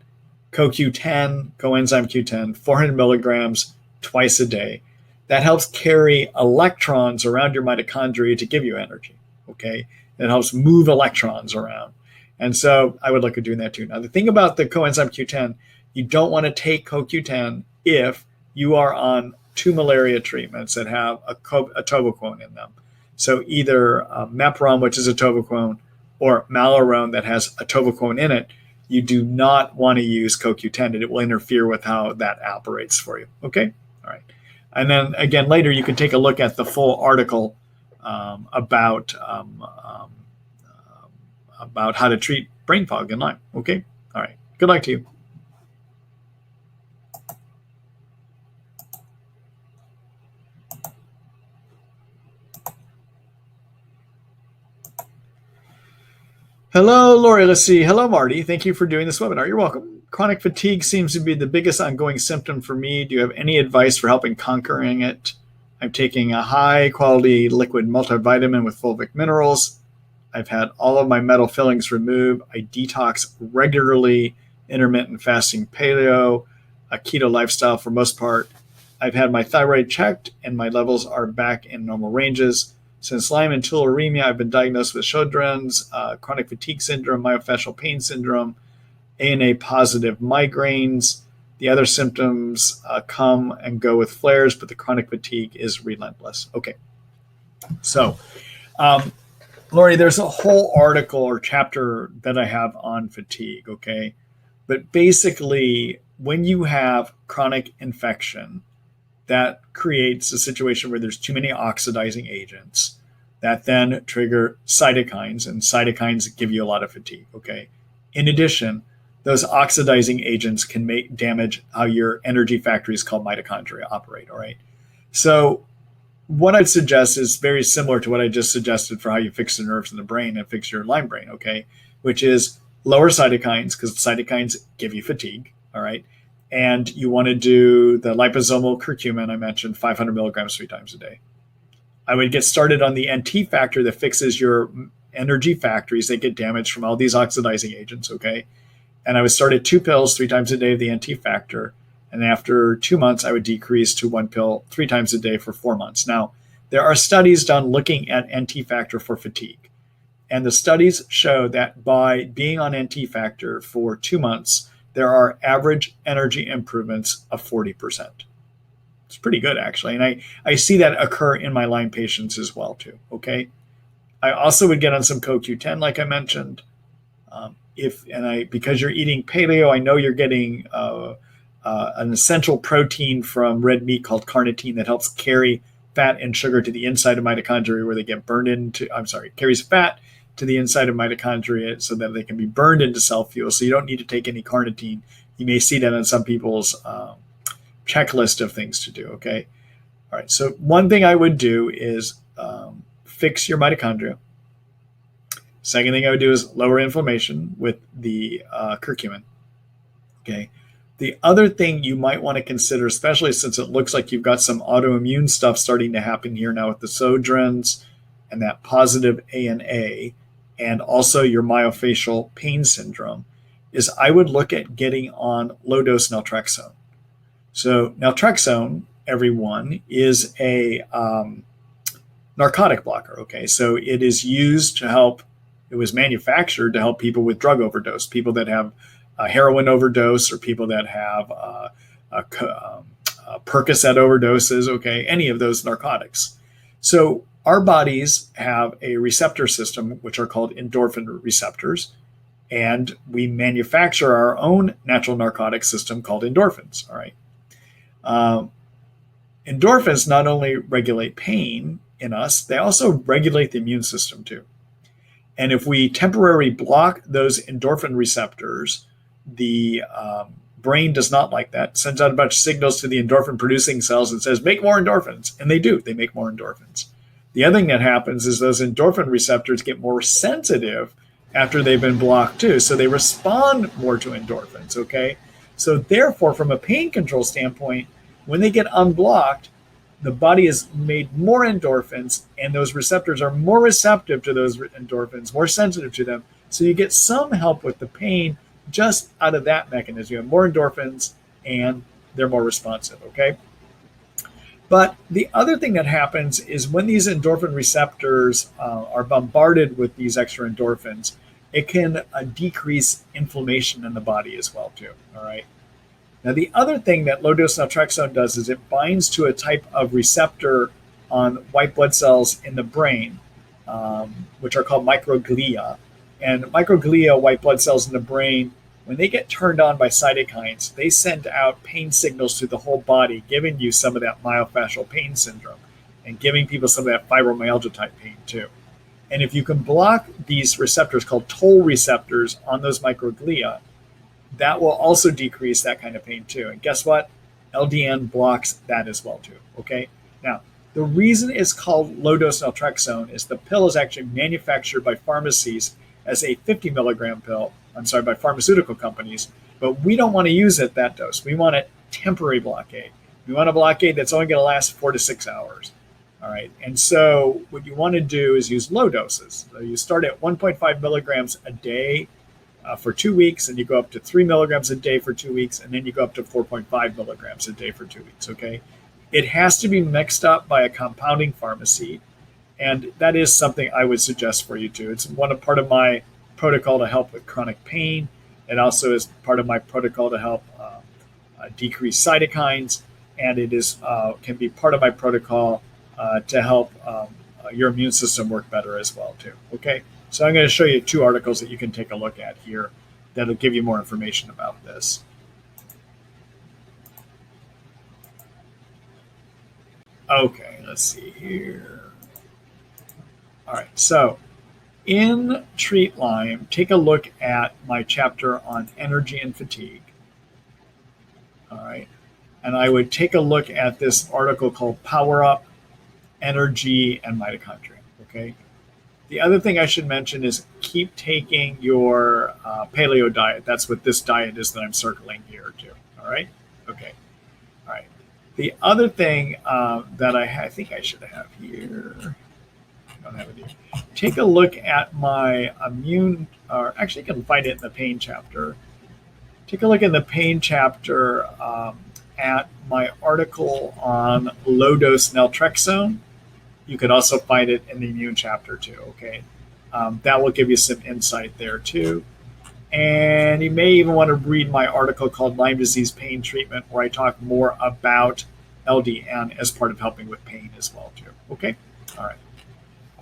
CoQ10, coenzyme Q10, 400 milligrams twice a day. That helps carry electrons around your mitochondria to give you energy, okay? It helps move electrons around. And so I would look at doing that too. Now, the thing about the coenzyme Q10, you don't want to take CoQ10 if you are on 2 malaria treatments that have a atovaquone in them. So either Meperon, which is atovaquone, or Malarone that has atovaquone in it. You do not want to use CoQ10. It will interfere with how that operates for you. Okay? All right. And then again, later you can take a look at the full article about how to treat brain fog in Lyme. Okay? All right. Good luck to you. Hello, Lori. Let's see. Hello, Marty. Thank you for doing this webinar. You're welcome. Chronic fatigue seems to be the biggest ongoing symptom for me. Do you have any advice for helping conquering it? I'm taking a high-quality liquid multivitamin with fulvic minerals. I've had all of my metal fillings removed. I detox regularly, intermittent fasting, paleo, a keto lifestyle for most part. I've had my thyroid checked, and my levels are back in normal ranges. Since Lyme and tularemia, I've been diagnosed with Sjogren's, chronic fatigue syndrome, myofascial pain syndrome, ANA positive migraines. The other symptoms come and go with flares, but the chronic fatigue is relentless. Okay. So, Lori, there's a whole article or chapter that I have on fatigue, okay? But basically, when you have chronic infection, that creates a situation where there's too many oxidizing agents that then trigger cytokines, and cytokines give you a lot of fatigue, okay? In addition, those oxidizing agents can make damage how your energy factories called mitochondria operate, all right? So what I'd suggest is very similar to what I just suggested for how you fix the nerves in the brain and fix your Lyme brain, okay? Which is lower cytokines, because cytokines give you fatigue, all right? And you want to do the liposomal curcumin I mentioned, 500 milligrams 3 times a day. I would get started on the NT factor that fixes your energy factories that get damaged from all these oxidizing agents, okay? And I would start at 2 pills 3 times a day of the NT factor. And after 2 months, I would decrease to 1 pill 3 times a day for 4 months. Now, there are studies done looking at NT factor for fatigue. And the studies show that by being on NT factor for 2 months, there are average energy improvements of 40%. It's pretty good, actually. And I see that occur in my Lyme patients as well, too, okay? I also would get on some CoQ10, like I mentioned. Because you're eating paleo, I know you're getting an essential protein from red meat called carnitine that helps carry fat and sugar to the inside of mitochondria where they get burned into, carries fat to the inside of mitochondria so that they can be burned into cell fuel. So you don't need to take any carnitine. You may see that on some people's checklist of things to do, okay? All right, so one thing I would do is fix your mitochondria. Second thing I would do is lower inflammation with the curcumin. Okay. The other thing you might want to consider, especially since it looks like you've got some autoimmune stuff starting to happen here now with the Sjögren's and that positive ANA, and also your myofascial pain syndrome, is I would look at getting on low-dose naltrexone. So naltrexone, everyone, is a narcotic blocker. Okay. So it is used to help. It was manufactured to help people with drug overdose, people that have a heroin overdose or people that have Percocet overdoses, okay, any of those narcotics. So our bodies have a receptor system, which are called endorphin receptors, and we manufacture our own natural narcotic system called endorphins, all right? Endorphins not only regulate pain in us, they also regulate the immune system too. And if we temporarily block those endorphin receptors, the brain does not like that. It sends out a bunch of signals to the endorphin producing cells and says, make more endorphins. And they do. They make more endorphins. The other thing that happens is those endorphin receptors get more sensitive after they've been blocked too. So they respond more to endorphins, okay? So therefore, from a pain control standpoint, when they get unblocked, the body has made more endorphins, and those receptors are more receptive to those endorphins, more sensitive to them. So you get some help with the pain just out of that mechanism. You have more endorphins, and they're more responsive, okay? But the other thing that happens is when these endorphin receptors are bombarded with these extra endorphins, it can decrease inflammation in the body as well, too, all right? Now, the other thing that low-dose naltrexone does is it binds to a type of receptor on white blood cells in the brain, which are called microglia. And microglia, white blood cells in the brain, when they get turned on by cytokines, they send out pain signals to the whole body, giving you some of that myofascial pain syndrome and giving people some of that fibromyalgia type pain too. And if you can block these receptors called toll receptors on those microglia, that will also decrease that kind of pain too. And guess what? LDN blocks that as well too, okay? Now, the reason it's called low-dose naltrexone is the pill is actually manufactured by pharmacies as a 50 milligram pill, by pharmaceutical companies, but we don't want to use it that dose. We want a temporary blockade. We want a blockade that's only going to last 4 to 6 hours, all right? And so what you want to do is use low doses. So you start at 1.5 milligrams a day for 2 weeks, and you go up to 3 milligrams a day for 2 weeks, and then you go up to 4.5 milligrams a day for 2 weeks, okay? It has to be mixed up by a compounding pharmacy, and that is something I would suggest for you too. It's part of my protocol to help with chronic pain. It also is part of my protocol to help decrease cytokines, and it is can be part of my protocol to help your immune system work better as well too, okay? So I'm going to show you 2 articles that you can take a look at here that'll give you more information about this. Okay, let's see here. All right, so in Treat Lyme, take a look at my chapter on energy and fatigue. All right, and I would take a look at this article called Power Up, Energy, and Mitochondria, okay? The other thing I should mention is keep taking your paleo diet. That's what this diet is that I'm circling here too. All right? Okay. All right. The other thing that I think I should have here, I don't have it here. Take a look at my or actually you can find it in the pain chapter. Take a look in the pain chapter at my article on low-dose naltrexone. You could also find it in the immune chapter too, okay? That will give you some insight there too. And you may even want to read my article called Lyme Disease Pain Treatment, where I talk more about LDN as part of helping with pain as well too, okay? All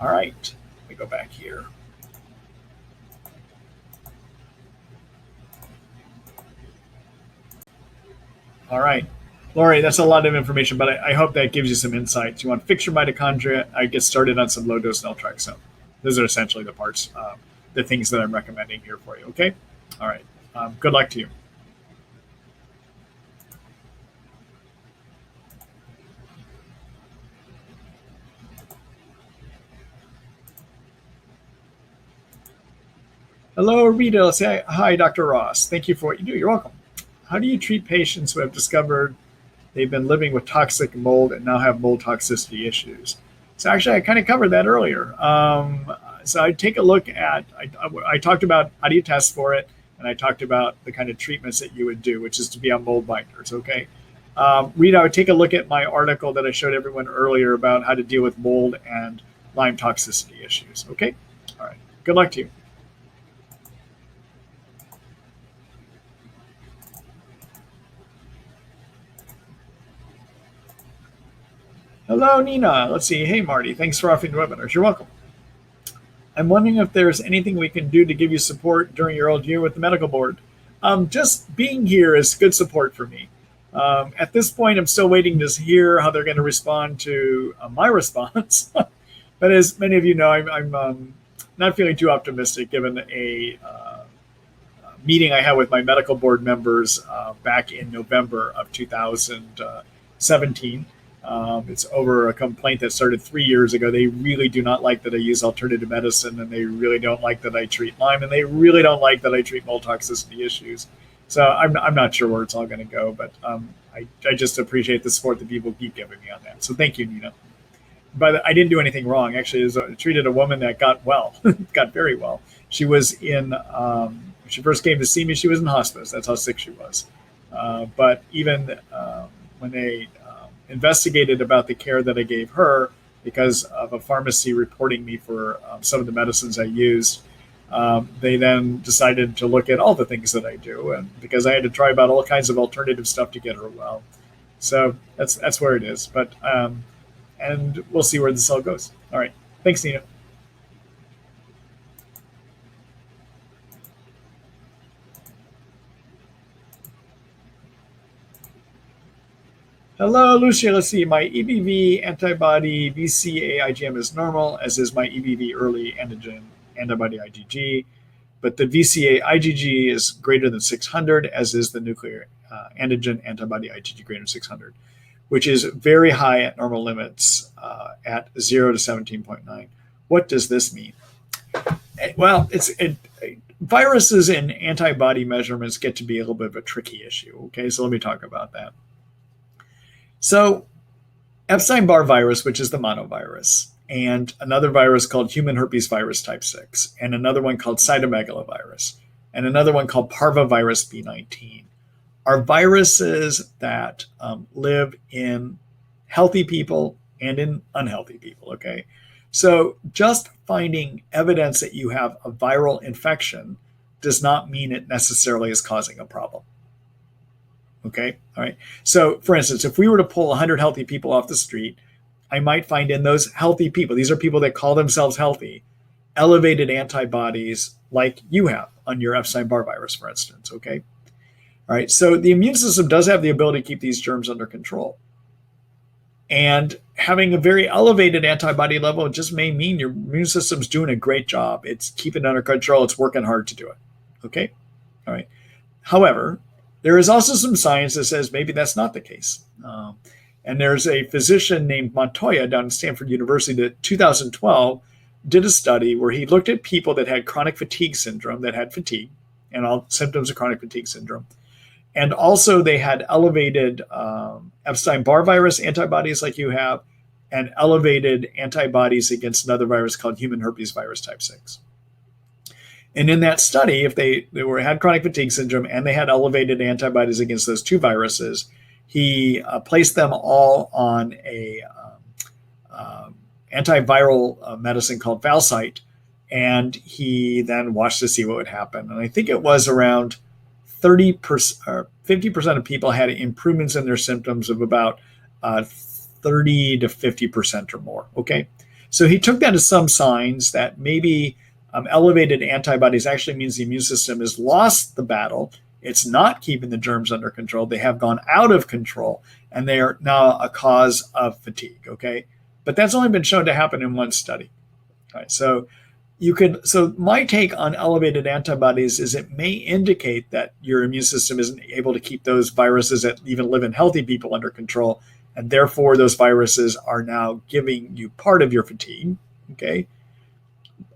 right. Let me go back here. All right. Lori, that's a lot of information, but I hope that gives you some insights. You want to fix your mitochondria, I get started on some low-dose naltrexone. Those are essentially the parts, the things that I'm recommending here for you, okay? All right. Good luck to you. Hello, Rita. Say hi, Dr. Ross. Thank you for what you do. You're welcome. How do you treat patients who have discovered they've been living with toxic mold and now have mold toxicity issues? So actually, I kind of covered that earlier. So I take a look at, I talked about how do you test for it, and I talked about the kind of treatments that you would do, which is to be on mold binders, okay? Rita, I would take a look at my article that I showed everyone earlier about how to deal with mold and Lyme toxicity issues, okay? All right, good luck to you. Hello, Nina. Let's see. Hey, Marty. Thanks for offering the webinars. You're welcome. I'm wondering if there's anything we can do to give you support during your old year with the medical board. Just being here is good support for me. At this point, I'm still waiting to hear how they're going to respond to my response. But as many of you know, I'm not feeling too optimistic given a meeting I had with my medical board members back in November of 2017. It's over a complaint that started 3 years ago. They really do not like that I use alternative medicine, and they really don't like that I treat Lyme, and they really don't like that I treat mold toxicity issues. So I'm not sure where it's all going to go, but I just appreciate the support that people keep giving me on that. So thank you, Nina. But I didn't do anything wrong. Actually, I treated a woman that got well, got very well. She was in, when she first came to see me, she was in hospice. That's how sick she was. But even when they investigated about the care that I gave her because of a pharmacy reporting me for some of the medicines I used. They then decided to look at all the things that I do, and because I had to try about all kinds of alternative stuff to get her well. So that's where it is. But and we'll see where this all goes. All right. Thanks, Nina. Hello, Lucia. Let's see. My EBV antibody VCA IgM is normal, as is my EBV early antigen antibody IgG. But the VCA IgG is greater than 600, as is the nuclear antigen antibody IgG greater than 600, which is very high at normal limits at 0 to 17.9. What does this mean? Well, viruses and antibody measurements get to be a little bit of a tricky issue. Okay, so let me talk about that. So Epstein-Barr virus, which is the monovirus, and another virus called human herpes virus type 6, and another one called cytomegalovirus, and another one called parvovirus B19 are viruses that live in healthy people and in unhealthy people, okay? So just finding evidence that you have a viral infection does not mean it necessarily is causing a problem. Okay, all right. So for instance, if we were to pull 100 healthy people off the street, I might find in those healthy people, these are people that call themselves healthy, elevated antibodies like you have on your Epstein-Barr virus, for instance, okay? All right, so the immune system does have the ability to keep these germs under control. And having a very elevated antibody level just may mean your immune system's doing a great job. It's keeping it under control. It's working hard to do it, okay? All right. However, there is also some science that says maybe that's not the case. And there's a physician named Montoya down at Stanford University that 2012 did a study where he looked at people that had chronic fatigue syndrome, that had fatigue and all symptoms of chronic fatigue syndrome. And also they had elevated Epstein-Barr virus antibodies like you have, and elevated antibodies against another virus called human herpes virus type 6. And in that study, if they had chronic fatigue syndrome and they had elevated antibodies against those two viruses, he placed them all on a antiviral medicine called Valcite, and he then watched to see what would happen. And I think it was around 30% or 50% of people had improvements in their symptoms of about 30 to 50% or more. Okay, So he took that as some signs that maybe elevated antibodies actually means the immune system has lost the battle. It's not keeping the germs under control. They have gone out of control, and they are now a cause of fatigue. Okay, but that's only been shown to happen in one study. All right, so my take on elevated antibodies is it may indicate that your immune system isn't able to keep those viruses that even live in healthy people under control, and therefore those viruses are now giving you part of your fatigue. Okay,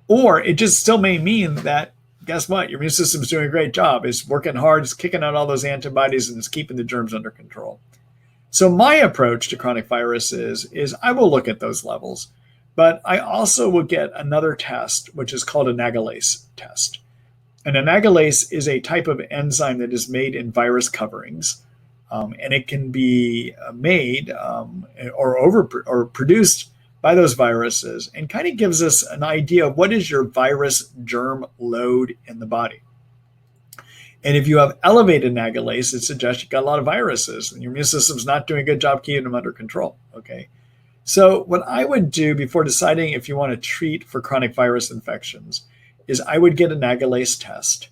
or it just still may mean that, guess what? Your immune system is doing a great job. It's working hard. It's kicking out all those antibodies, and it's keeping the germs under control. So my approach to chronic viruses is I will look at those levels, but I also will get another test, which is called a nagalase test. And a nagalase is a type of enzyme that is made in virus coverings, and it can be made or produced by those viruses, and kind of gives us an idea of what is your virus germ load in the body. And if you have elevated nagalase, it suggests you've got a lot of viruses and your immune system's not doing a good job keeping them under control. Okay. So what I would do before deciding if you want to treat for chronic virus infections is I would get a nagalase test.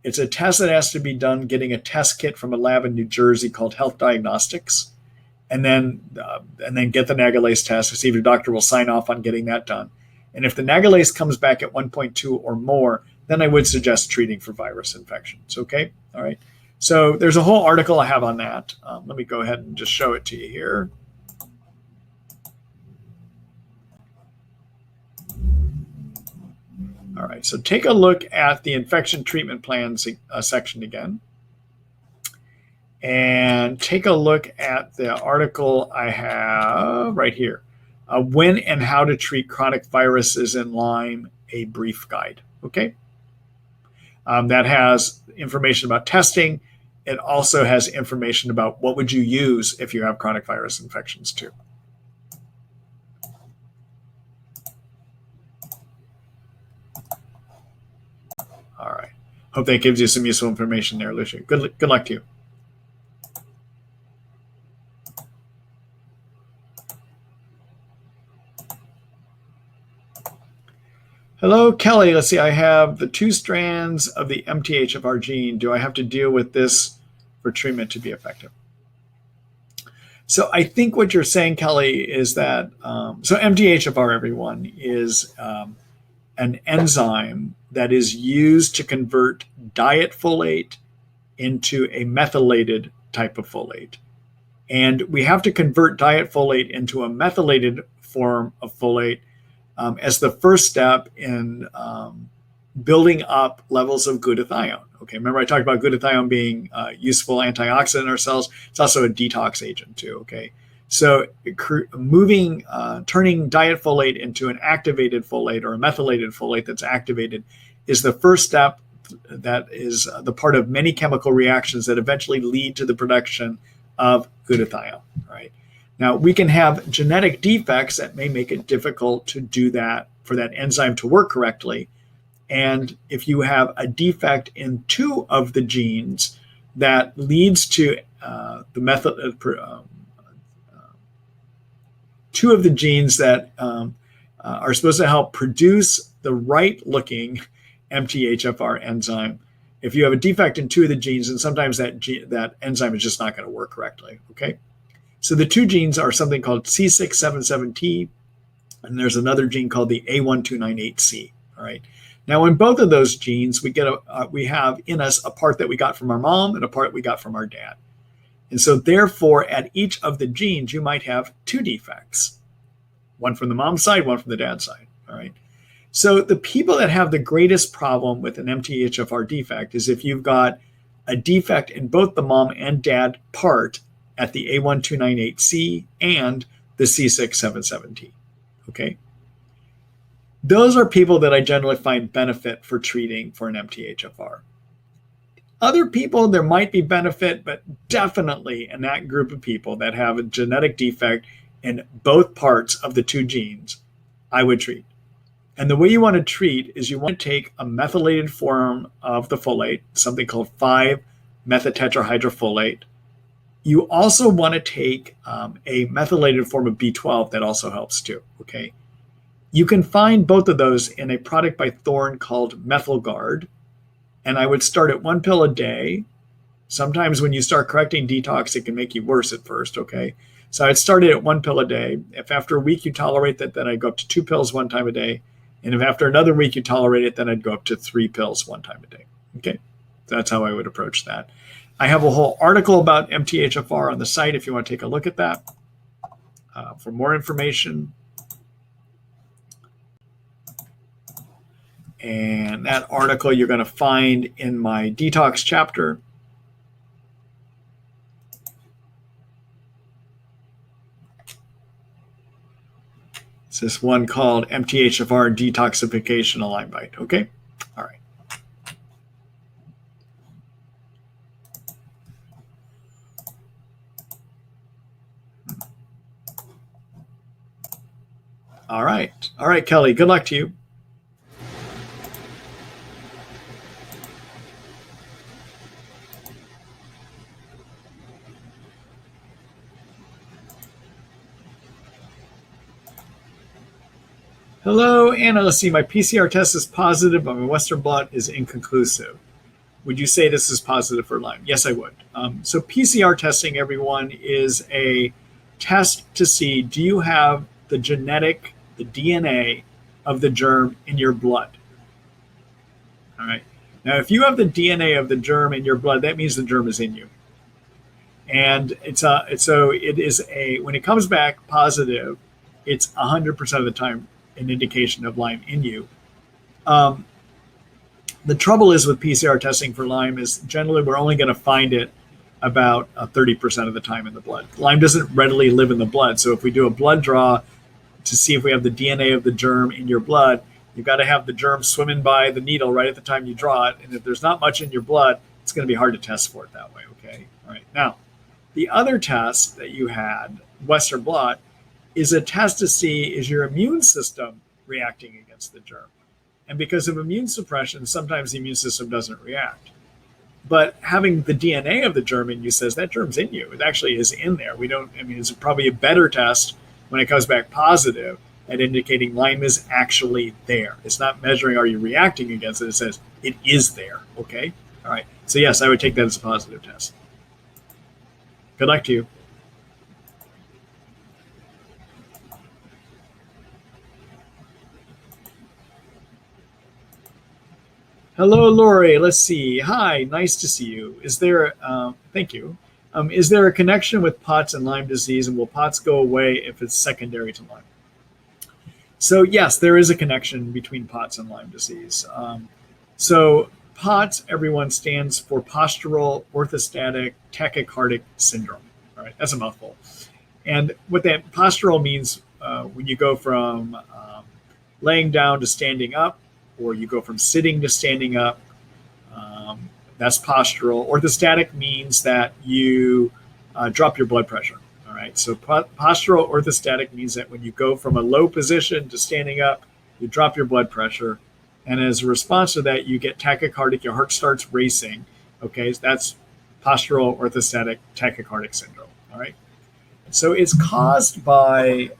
It's a test that has to be done getting a test kit from a lab in New Jersey called Health Diagnostics, and then get the nagalase test to see if your doctor will sign off on getting that done. And if the nagalase comes back at 1.2 or more, then I would suggest treating for virus infections. Okay, all right. So there's a whole article I have on that. Let me go ahead and just show it to you here. All right, so take a look at the infection treatment plan section again. And take a look at the article I have right here. When and how to treat chronic viruses in Lyme, a brief guide. Okay. That has information about testing. It also has information about what would you use if you have chronic virus infections too. All right. Hope that gives you some useful information there, Lucia. Good luck to you. Hello, Kelly. Let's see. I have the 2 strands of the MTHFR gene. Do I have to deal with this for treatment to be effective? So I think what you're saying, Kelly, is that so MTHFR, everyone, is an enzyme that is used to convert diet folate into a methylated type of folate. And we have to convert diet folate into a methylated form of folate as the first step in building up levels of glutathione. Okay, remember I talked about glutathione being a useful antioxidant in our cells. It's also a detox agent too. Okay, so turning diet folate into an activated folate or a methylated folate that's activated is the first step. That is the part of many chemical reactions that eventually lead to the production of glutathione. Right. Now, we can have genetic defects that may make it difficult to do that, for that enzyme to work correctly. And if you have a defect in 2 of the genes that leads to 2 of the genes that are supposed to help produce the right-looking MTHFR enzyme, if you have a defect in 2 of the genes, then sometimes that enzyme is just not going to work correctly, okay? So the 2 genes are something called C677T, and there's another gene called the A1298C. All right. Now, in both of those genes, we have in us a part that we got from our mom and a part we got from our dad. And so, therefore, at each of the genes, you might have 2 defects, one from the mom's side, one from the dad's side. All right. So the people that have the greatest problem with an MTHFR defect is if you've got a defect in both the mom and dad part at the A1298C and the C677T. Okay. Those are people that I generally find benefit for treating for an MTHFR. Other people, there might be benefit, but definitely in that group of people that have a genetic defect in both parts of the 2 genes, I would treat. And the way you want to treat is you want to take a methylated form of the folate, something called 5-methytetrahydrofolate. You also want to take a methylated form of B12 that also helps too, okay? You can find both of those in a product by Thorne called MethylGuard. And I would start at 1 pill a day. Sometimes when you start correcting detox, it can make you worse at first, okay? So I'd start it at 1 pill a day. If after a week you tolerate that, then I'd go up to 2 pills 1 time a day. And if after another week you tolerate it, then I'd go up to 3 pills 1 time a day, okay? That's how I would approach that. I have a whole article about MTHFR on the site if you want to take a look at that for more information. And that article you're going to find in my detox chapter. It's this one called MTHFR Detoxification of Lyme Bite. Okay? All right. All right. All right, Kelly. Good luck to you. Hello, Anna. Let's see. My PCR test is positive, but my Western blot is inconclusive. Would you say this is positive for Lyme? Yes, I would. So PCR testing, everyone, is a test to see, do you have the genetic, the DNA of the germ in your blood? All right. Now, if you have the DNA of the germ in your blood, that means the germ is in you. And when it comes back positive, it's 100% of the time an indication of Lyme in you. The trouble is with PCR testing for Lyme is generally we're only going to find it about 30% of the time in the blood. Lyme doesn't readily live in the blood. So if we do a blood draw to see if we have the DNA of the germ in your blood, you've got to have the germ swimming by the needle right at the time you draw it. And if there's not much in your blood, it's going to be hard to test for it that way. Okay. All right. Now, the other test that you had, Western blot, is a test to see, is your immune system reacting against the germ? And because of immune suppression, sometimes the immune system doesn't react. But having the DNA of the germ in you says that germ's in you. It actually is in there. It's probably a better test when it comes back positive at indicating Lyme is actually there. It's not measuring are you reacting against it. It says it is there. Okay? All right. So yes, I would take that as a positive test. Good luck to you. Hello, Lori. Let's see. Hi, nice to see you. Thank you. Is there a connection with POTS and Lyme disease, and will POTS go away if it's secondary to Lyme? So yes, there is a connection between POTS and Lyme disease. So POTS, everyone, stands for postural orthostatic tachycardic syndrome. All right, that's a mouthful. And what that postural means, when you go from laying down to standing up, or you go from sitting to standing up, that's postural. Orthostatic means that you drop your blood pressure. All right. So postural orthostatic means that when you go from a low position to standing up, you drop your blood pressure. And as a response to that, you get tachycardic, your heart starts racing. Okay. So that's postural orthostatic tachycardic syndrome. All right. So it's caused by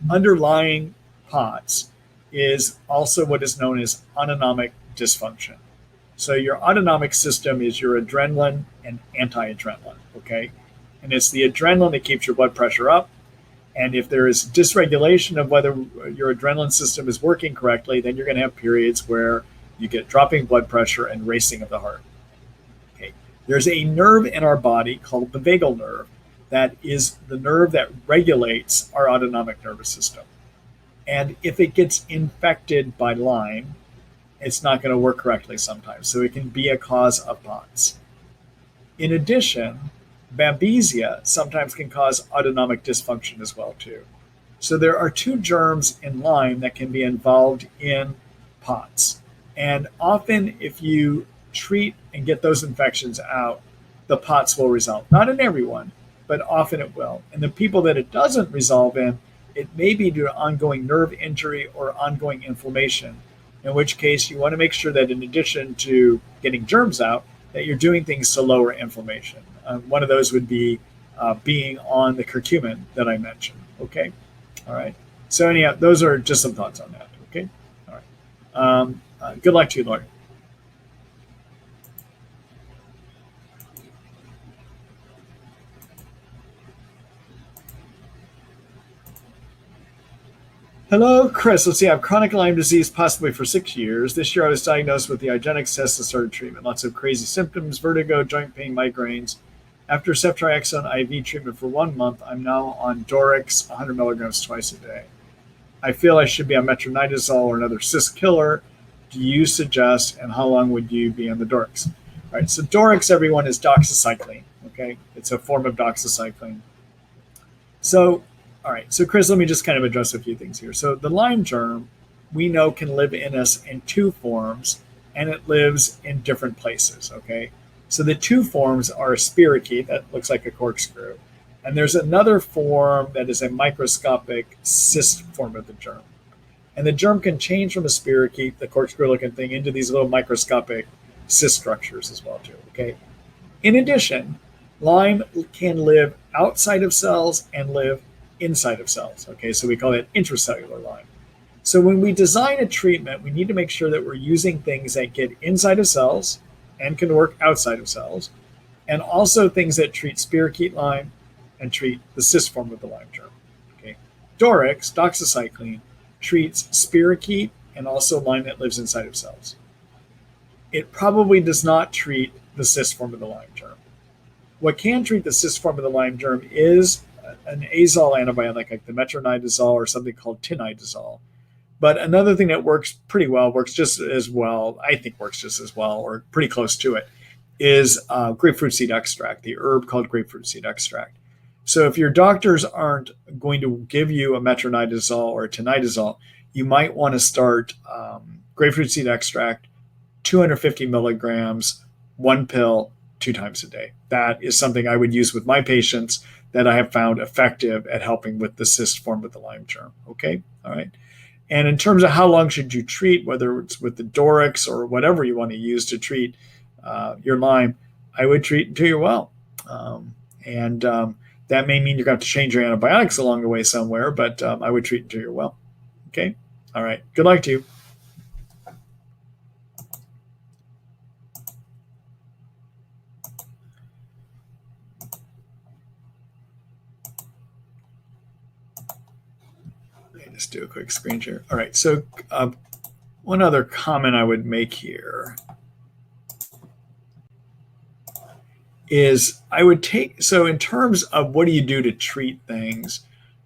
underlying POTS is also what is known as autonomic dysfunction. So your autonomic system is your adrenaline and anti-adrenaline, okay? And it's the adrenaline that keeps your blood pressure up. And if there is dysregulation of whether your adrenaline system is working correctly, then you're going to have periods where you get dropping blood pressure and racing of the heart. Okay. There's a nerve in our body called the vagal nerve that is the nerve that regulates our autonomic nervous system. And if it gets infected by Lyme, it's not going to work correctly sometimes. So it can be a cause of POTS. In addition, Babesia sometimes can cause autonomic dysfunction as well too. So there are two germs in Lyme that can be involved in POTS. And often if you treat and get those infections out, the POTS will resolve. Not in everyone, but often it will. And the people that it doesn't resolve in, it may be due to ongoing nerve injury or ongoing inflammation, in which case you want to make sure that in addition to getting germs out, that you're doing things to lower inflammation. One of those would be being on the curcumin that I mentioned. Okay. All right. So anyhow, those are just some thoughts on that. Okay. All right. Good luck to you, Lori. Hello, Chris. Let's see. I have chronic Lyme disease possibly for 6 years. This year I was diagnosed with the IVIG test and started treatment. Lots of crazy symptoms, vertigo, joint pain, migraines. After ceftriaxone IV treatment for 1 month, I'm now on Dorix, 100 milligrams twice a day. I feel I should be on metronidazole or another cyst killer. Do you suggest, and how long would you be on the Dorix? All right, so Dorix, everyone, is doxycycline, okay? It's a form of doxycycline. So, all right, so Chris, let me just kind of address a few things here. So the Lyme germ, we know, can live in us in 2 forms, and it lives in different places, okay? So the 2 forms are a spirochete, that looks like a corkscrew, and there's another form that is a microscopic cyst form of the germ. And the germ can change from a spirochete, the corkscrew-looking thing, into these little microscopic cyst structures as well, too, okay? In addition, Lyme can live outside of cells and live inside of cells, okay? So we call it intracellular Lyme. So when we design a treatment, we need to make sure that we're using things that get inside of cells and can work outside of cells, and also things that treat spirochete Lyme and treat the cyst form of the Lyme germ. Okay, Dorix, doxycycline, treats spirochete and also Lyme that lives inside of cells. It probably does not treat the cyst form of the Lyme germ. What can treat the cyst form of the Lyme germ is an azole antibiotic like the metronidazole or something called tinidazole. But another thing that works pretty well, works just as well, I think works just as well, or pretty close to it, is grapefruit seed extract, the herb called grapefruit seed extract. So if your doctors aren't going to give you a metronidazole or a tinidazole, you might want to start grapefruit seed extract, 250 milligrams, 1 pill, 2 times a day. That is something I would use with my patients that I have found effective at helping with the cyst form of the Lyme germ. Okay, all right. And in terms of how long should you treat, whether it's with the Dorix or whatever you want to use to treat your Lyme, I would treat until you're well. That may mean you're going to have to change your antibiotics along the way somewhere, but I would treat until you're well. Okay? All right. Good luck to you. Just do a quick screen share. All right. So one other comment I would make here is I would take, so in terms of what do you do to treat things,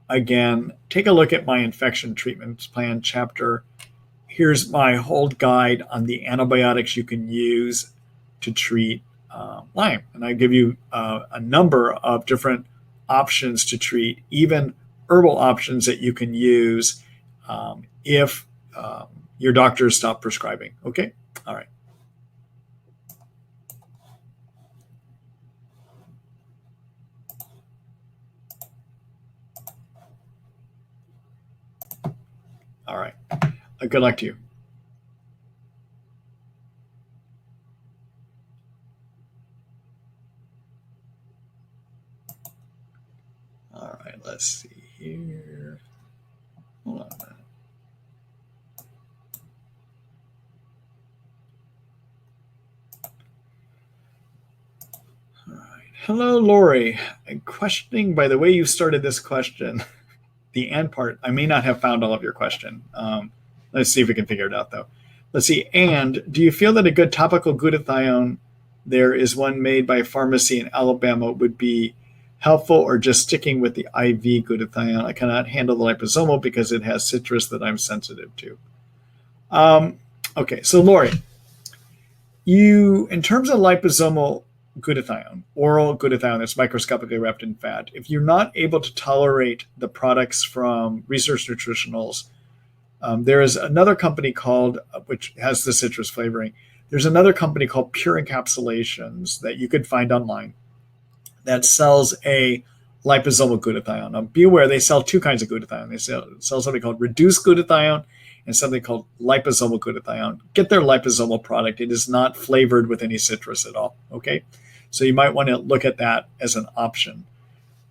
again, take a look at my infection treatment plan chapter. Here's my whole guide on the antibiotics you can use to treat Lyme. And I give you a number of different options to treat, even herbal options that you can use if your doctors stop prescribing. Okay? All right. All right. Good luck to you. All right. Let's see here. Hold on a minute. All right. Hello, Lori. I'm questioning by the way you started this question. The and part, I may not have found all of your question. Let's see if we can figure it out, though. Let's see. And do you feel that a good topical glutathione, there is one made by a pharmacy in Alabama, would be helpful, or just sticking with the IV glutathione? I cannot handle the liposomal because it has citrus that I'm sensitive to. Okay, so Lori, in terms of liposomal glutathione, oral glutathione that's microscopically wrapped in fat, if you're not able to tolerate the products from Research Nutritionals, there is another company called, which has the citrus flavoring, there's another company called Pure Encapsulations that you could find online that sells a liposomal glutathione. Now be aware, they sell 2 kinds of glutathione. They sell something called reduced glutathione and something called liposomal glutathione. Get their liposomal product. It is not flavored with any citrus at all, okay? So you might want to look at that as an option.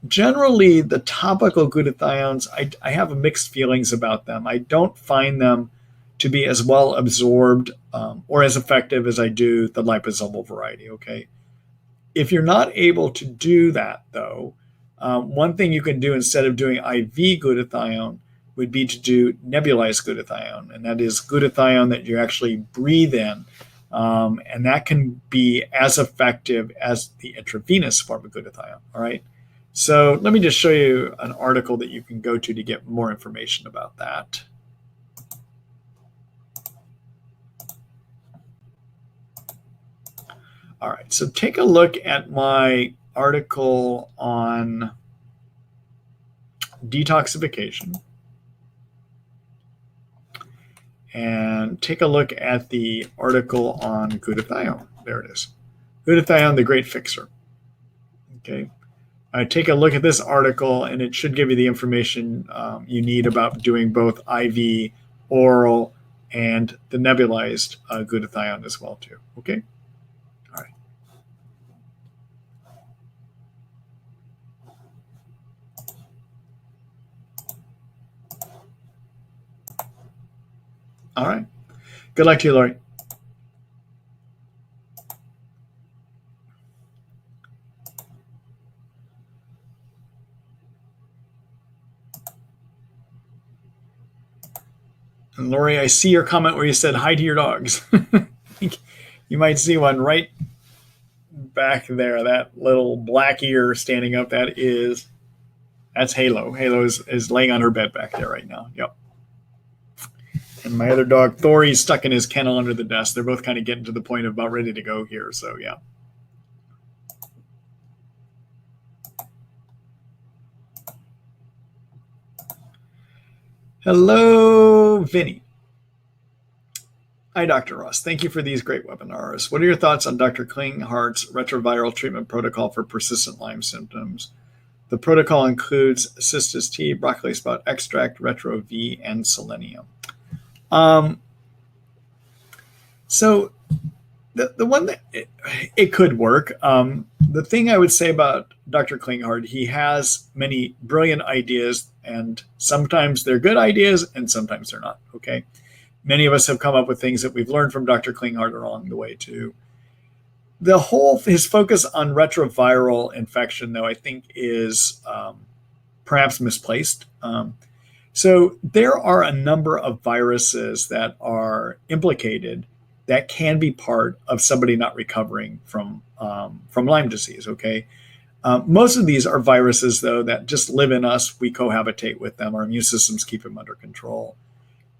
Generally, the topical glutathiones, I have mixed feelings about them. I don't find them to be as well absorbed or as effective as I do the liposomal variety, okay? If you're not able to do that, though, one thing you can do instead of doing IV glutathione would be to do nebulized glutathione, and that is glutathione that you actually breathe in, and that can be as effective as the intravenous form of glutathione, all right? So let me just show you an article that you can go to get more information about that. All right, so take a look at my article on detoxification. And take a look at the article on glutathione. There it is. Glutathione, the great fixer. Okay. Take a look at this article, and it should give you the information you need about doing both IV, oral, and the nebulized glutathione as well, too. Okay. All right. All right. Good luck to you, Lori. And Lori, I see your comment where you said hi to your dogs. You might see one right back there, that little black ear standing up. That's Halo. Halo is laying on her bed back there right now. Yep. And my other dog, Thor, he's stuck in his kennel under the desk. They're both kind of getting to the point of about ready to go here. So, yeah. Hello, Vinny. Hi, Dr. Ross. Thank you for these great webinars. What are your thoughts on Dr. Klinghart's retroviral treatment protocol for persistent Lyme symptoms? The protocol includes cistus tea, broccoli sprout extract, retro V, and selenium. So the one that it could work. The thing I would say about Dr. Klinghart, he has many brilliant ideas, and sometimes they're good ideas and sometimes they're not. Okay. Many of us have come up with things that we've learned from Dr. Klinghart along the way too. His focus on retroviral infection, though, I think is perhaps misplaced. So there are a number of viruses that are implicated that can be part of somebody not recovering from Lyme disease. Okay, most of these are viruses, though, that just live in us. We cohabitate with them. Our immune systems keep them under control.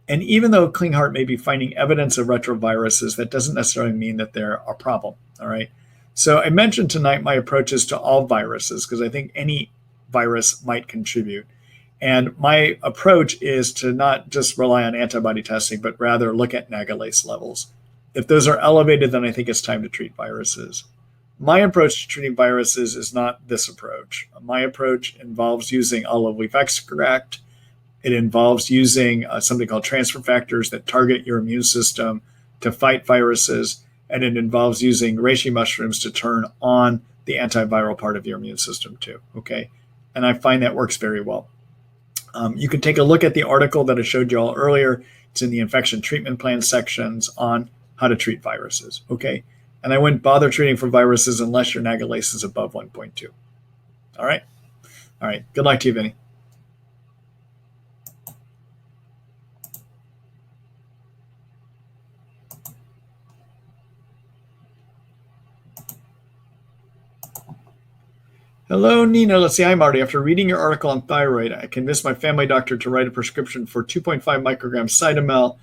And even though Klinghart may be finding evidence of retroviruses, that doesn't necessarily mean that they're a problem. All right. So I mentioned tonight my approaches to all viruses because I think any virus might contribute. And my approach is to not just rely on antibody testing, but rather look at nagalase levels. If those are elevated, then I think it's time to treat viruses. My approach to treating viruses is not this approach. My approach involves using olive leaf extract. It involves using something called transfer factors that target your immune system to fight viruses. And it involves using reishi mushrooms to turn on the antiviral part of your immune system too. Okay. And I find that works very well. You can take a look at the article that I showed you all earlier. It's in the infection treatment plan sections on how to treat viruses. Okay. And I wouldn't bother treating for viruses unless your nagalase is above 1.2. All right. All right. Good luck to you, Vinny. Hello, Nina. Let's see. Hi, Marty. After reading your article on thyroid, I convinced my family doctor to write a prescription for 2.5 micrograms Cytomel,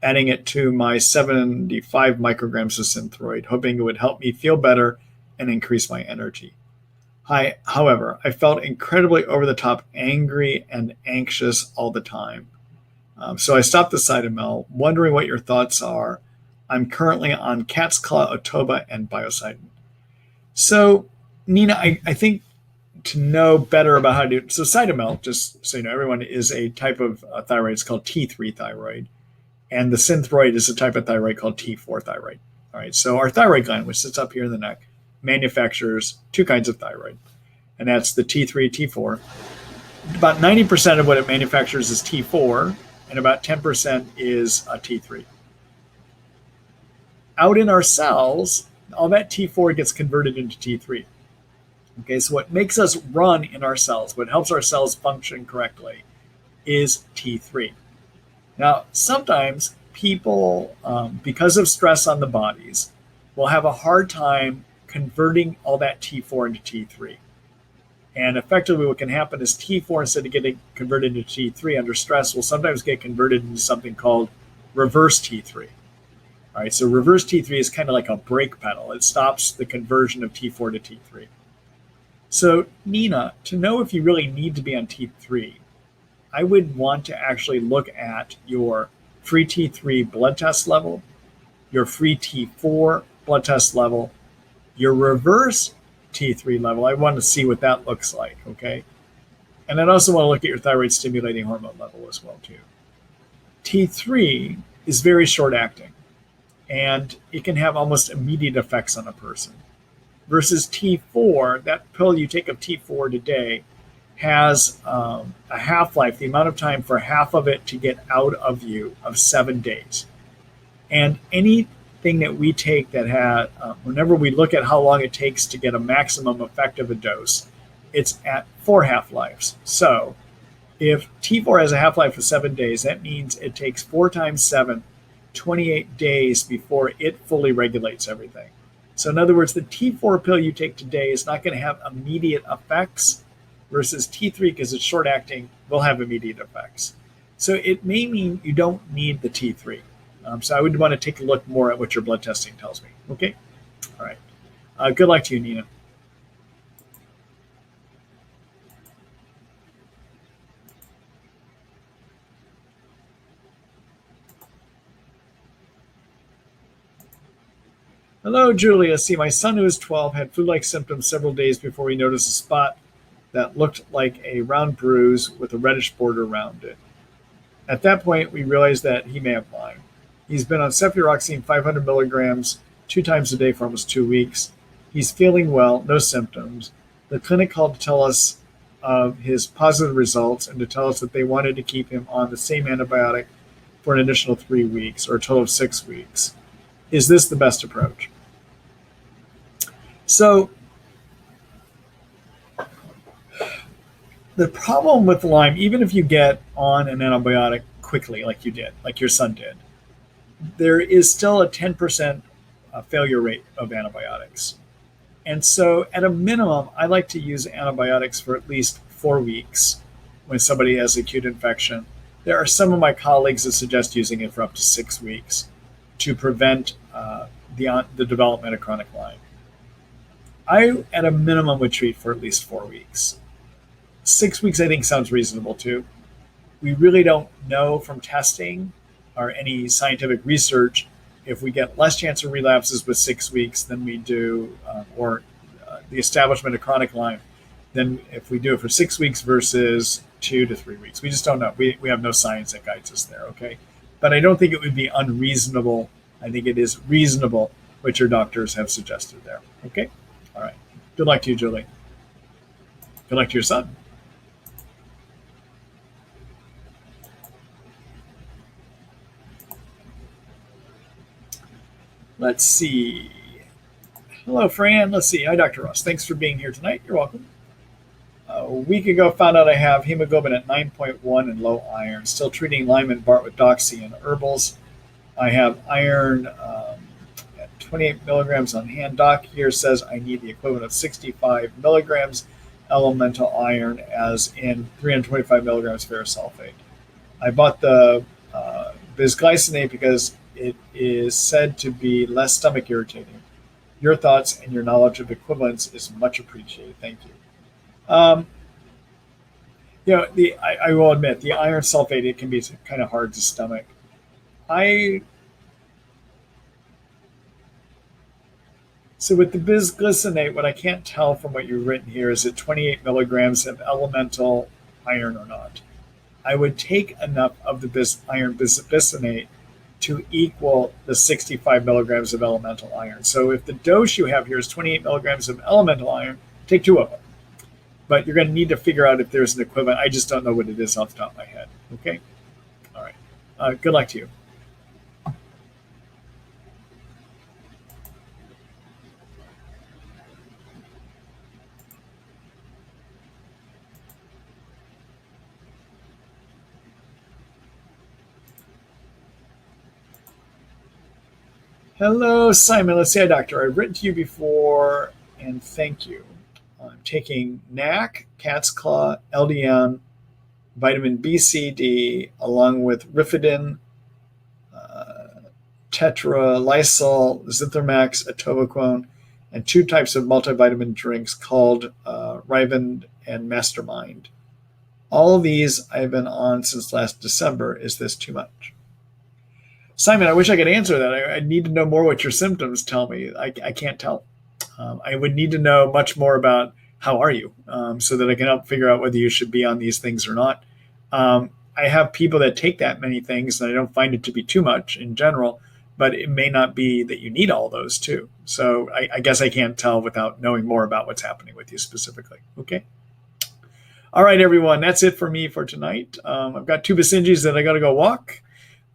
adding it to my 75 micrograms of Synthroid, hoping it would help me feel better and increase my energy. However, I felt incredibly over the top angry and anxious all the time. So I stopped the Cytomel, wondering what your thoughts are. I'm currently on cat's claw, Otoba, and Biocidin. So, Nina, I think to know better about how to do so Cytomel, just so you know, everyone, is a type of thyroid. It's called T3 thyroid. And the Synthroid is a type of thyroid called T4 thyroid. All right. So our thyroid gland, which sits up here in the neck, manufactures two kinds of thyroid. and that's the T3, T4. About 90% of what it manufactures is T4, and about 10% is T3. Out in our cells, all that T4 gets converted into T3. Okay, so what makes us run in our cells, what helps our cells function correctly, is T3. Now, sometimes people, because of stress on the bodies, will have a hard time converting all that T4 into T3. And effectively what can happen is T4, instead of getting converted into T3 under stress, will sometimes get converted into something called reverse T3. All right, so reverse T3 is kind of like a brake pedal. It stops the conversion of T4 to T3. So Nina, to know if you really need to be on T3, I would want to actually look at your free T3 blood test level, your free T4 blood test level, your reverse T3 level. I want to see what that looks like, okay? And I'd also want to look at your thyroid stimulating hormone level as well, too. T3 is very short acting, and it can have almost immediate effects on a person. Versus T4, that pill you take of T4 today has a half-life, the amount of time for half of it to get out of you, of 7 days. And anything that we take that has, whenever we look at how long it takes to get a maximum effect of a dose, it's at 4 half-lives. So if T4 has a half-life of 7 days, that means it takes 4 times 7, 28 days before it fully regulates everything. So in other words, the T4 pill you take today is not going to have immediate effects, versus T3, because it's short acting, will have immediate effects. So it may mean you don't need the T3. So I would want to take a look more at what your blood testing tells me. Okay? All right. Good luck to you, Nina. Hello, Julia. See, my son, who is 12, had flu-like symptoms several days before he noticed a spot that looked like a round bruise with a reddish border around it. At that point, we realized that he may have Lyme. He's been on cefuroxime 500 milligrams 2 times a day for almost 2 weeks. He's feeling well, no symptoms. The clinic called to tell us of his positive results and to tell us that they wanted to keep him on the same antibiotic for an additional 3 weeks, or a total of 6 weeks. Is this the best approach? So the problem with Lyme, even if you get on an antibiotic quickly, like you did, like your son did, there is still a 10% failure rate of antibiotics. And so at a minimum, I like to use antibiotics for at least 4 weeks when somebody has acute infection. There are some of my colleagues that suggest using it for up to 6 weeks to prevent the development of chronic Lyme. I, at a minimum, would treat for at least 4 weeks. 6 weeks, I think, sounds reasonable too. We really don't know from testing or any scientific research if we get less chance of relapses with 6 weeks than we do, or the establishment of chronic Lyme, than if we do it for 6 weeks versus 2 to 3 weeks. We just don't know. We have no science that guides us there, okay? But I don't think it would be unreasonable. I think it is reasonable what your doctors have suggested there, okay? All right. Good luck to you, Julie. Good luck to your son. Let's see. Hello, Fran. Let's see. Hi, Dr. Ross. Thanks for being here tonight. You're welcome. A week ago, found out I have hemoglobin at 9.1 and low iron. Still treating Lyme and Bart with Doxy and herbals. I have iron at 28 milligrams on hand. Doc here says I need the equivalent of 65 milligrams elemental iron, as in 325 milligrams ferrous sulfate. I bought the bisglycinate because it is said to be less stomach irritating. Your thoughts and your knowledge of equivalents is much appreciated. Thank you. I will admit, the iron sulfate, it can be kind of hard to stomach. So with the bisglycinate, what I can't tell from what you've written here is it 28 milligrams of elemental iron or not. I would take enough of the iron bisglycinate to equal the 65 milligrams of elemental iron. So if the dose you have here is 28 milligrams of elemental iron, take 2 of them. but you're going to need to figure out if there's an equivalent. I just don't know what it is off the top of my head. Okay? All right. Good luck to you. Hello, Simon. Let's see, hi, doctor. I've written to you before, and thank you. I'm taking NAC, cat's claw, LDN, vitamin B, C, D, along with Rifidin, Tetralysal, Zithromax, Atovaquone, and 2 types of multivitamin drinks called Riven and Mastermind. All of these I've been on since last December. Is this too much? Simon, I wish I could answer that. I need to know more what your symptoms tell me. I can't tell. I would need to know much more about how are you, so that I can help figure out whether you should be on these things or not. I have people that take that many things, and I don't find it to be too much in general, but it may not be that you need all those too. So I guess I can't tell without knowing more about what's happening with you specifically. Okay. All right, everyone. That's it for me for tonight. I've got 2 Basenjis that I got to go walk.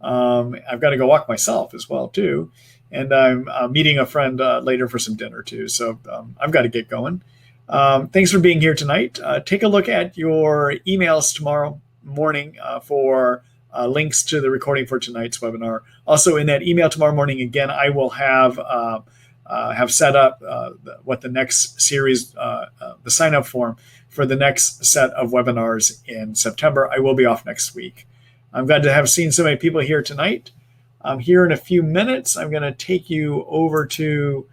I've got to go walk myself as well too, and I'm meeting a friend later for some dinner too. So I've got to get going. Thanks for being here tonight. Take a look at your emails tomorrow morning for links to the recording for tonight's webinar. Also, in that email tomorrow morning, again, I will have set up what the next series, the sign up form for the next set of webinars in September. I will be off next week. I'm glad to have seen so many people here tonight. Here in a few minutes, I'm going to take you over to,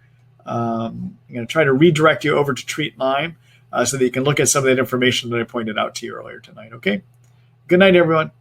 I'm going to try to redirect you over to Treat Lyme so that you can look at some of that information that I pointed out to you earlier tonight. Okay? Good night, everyone.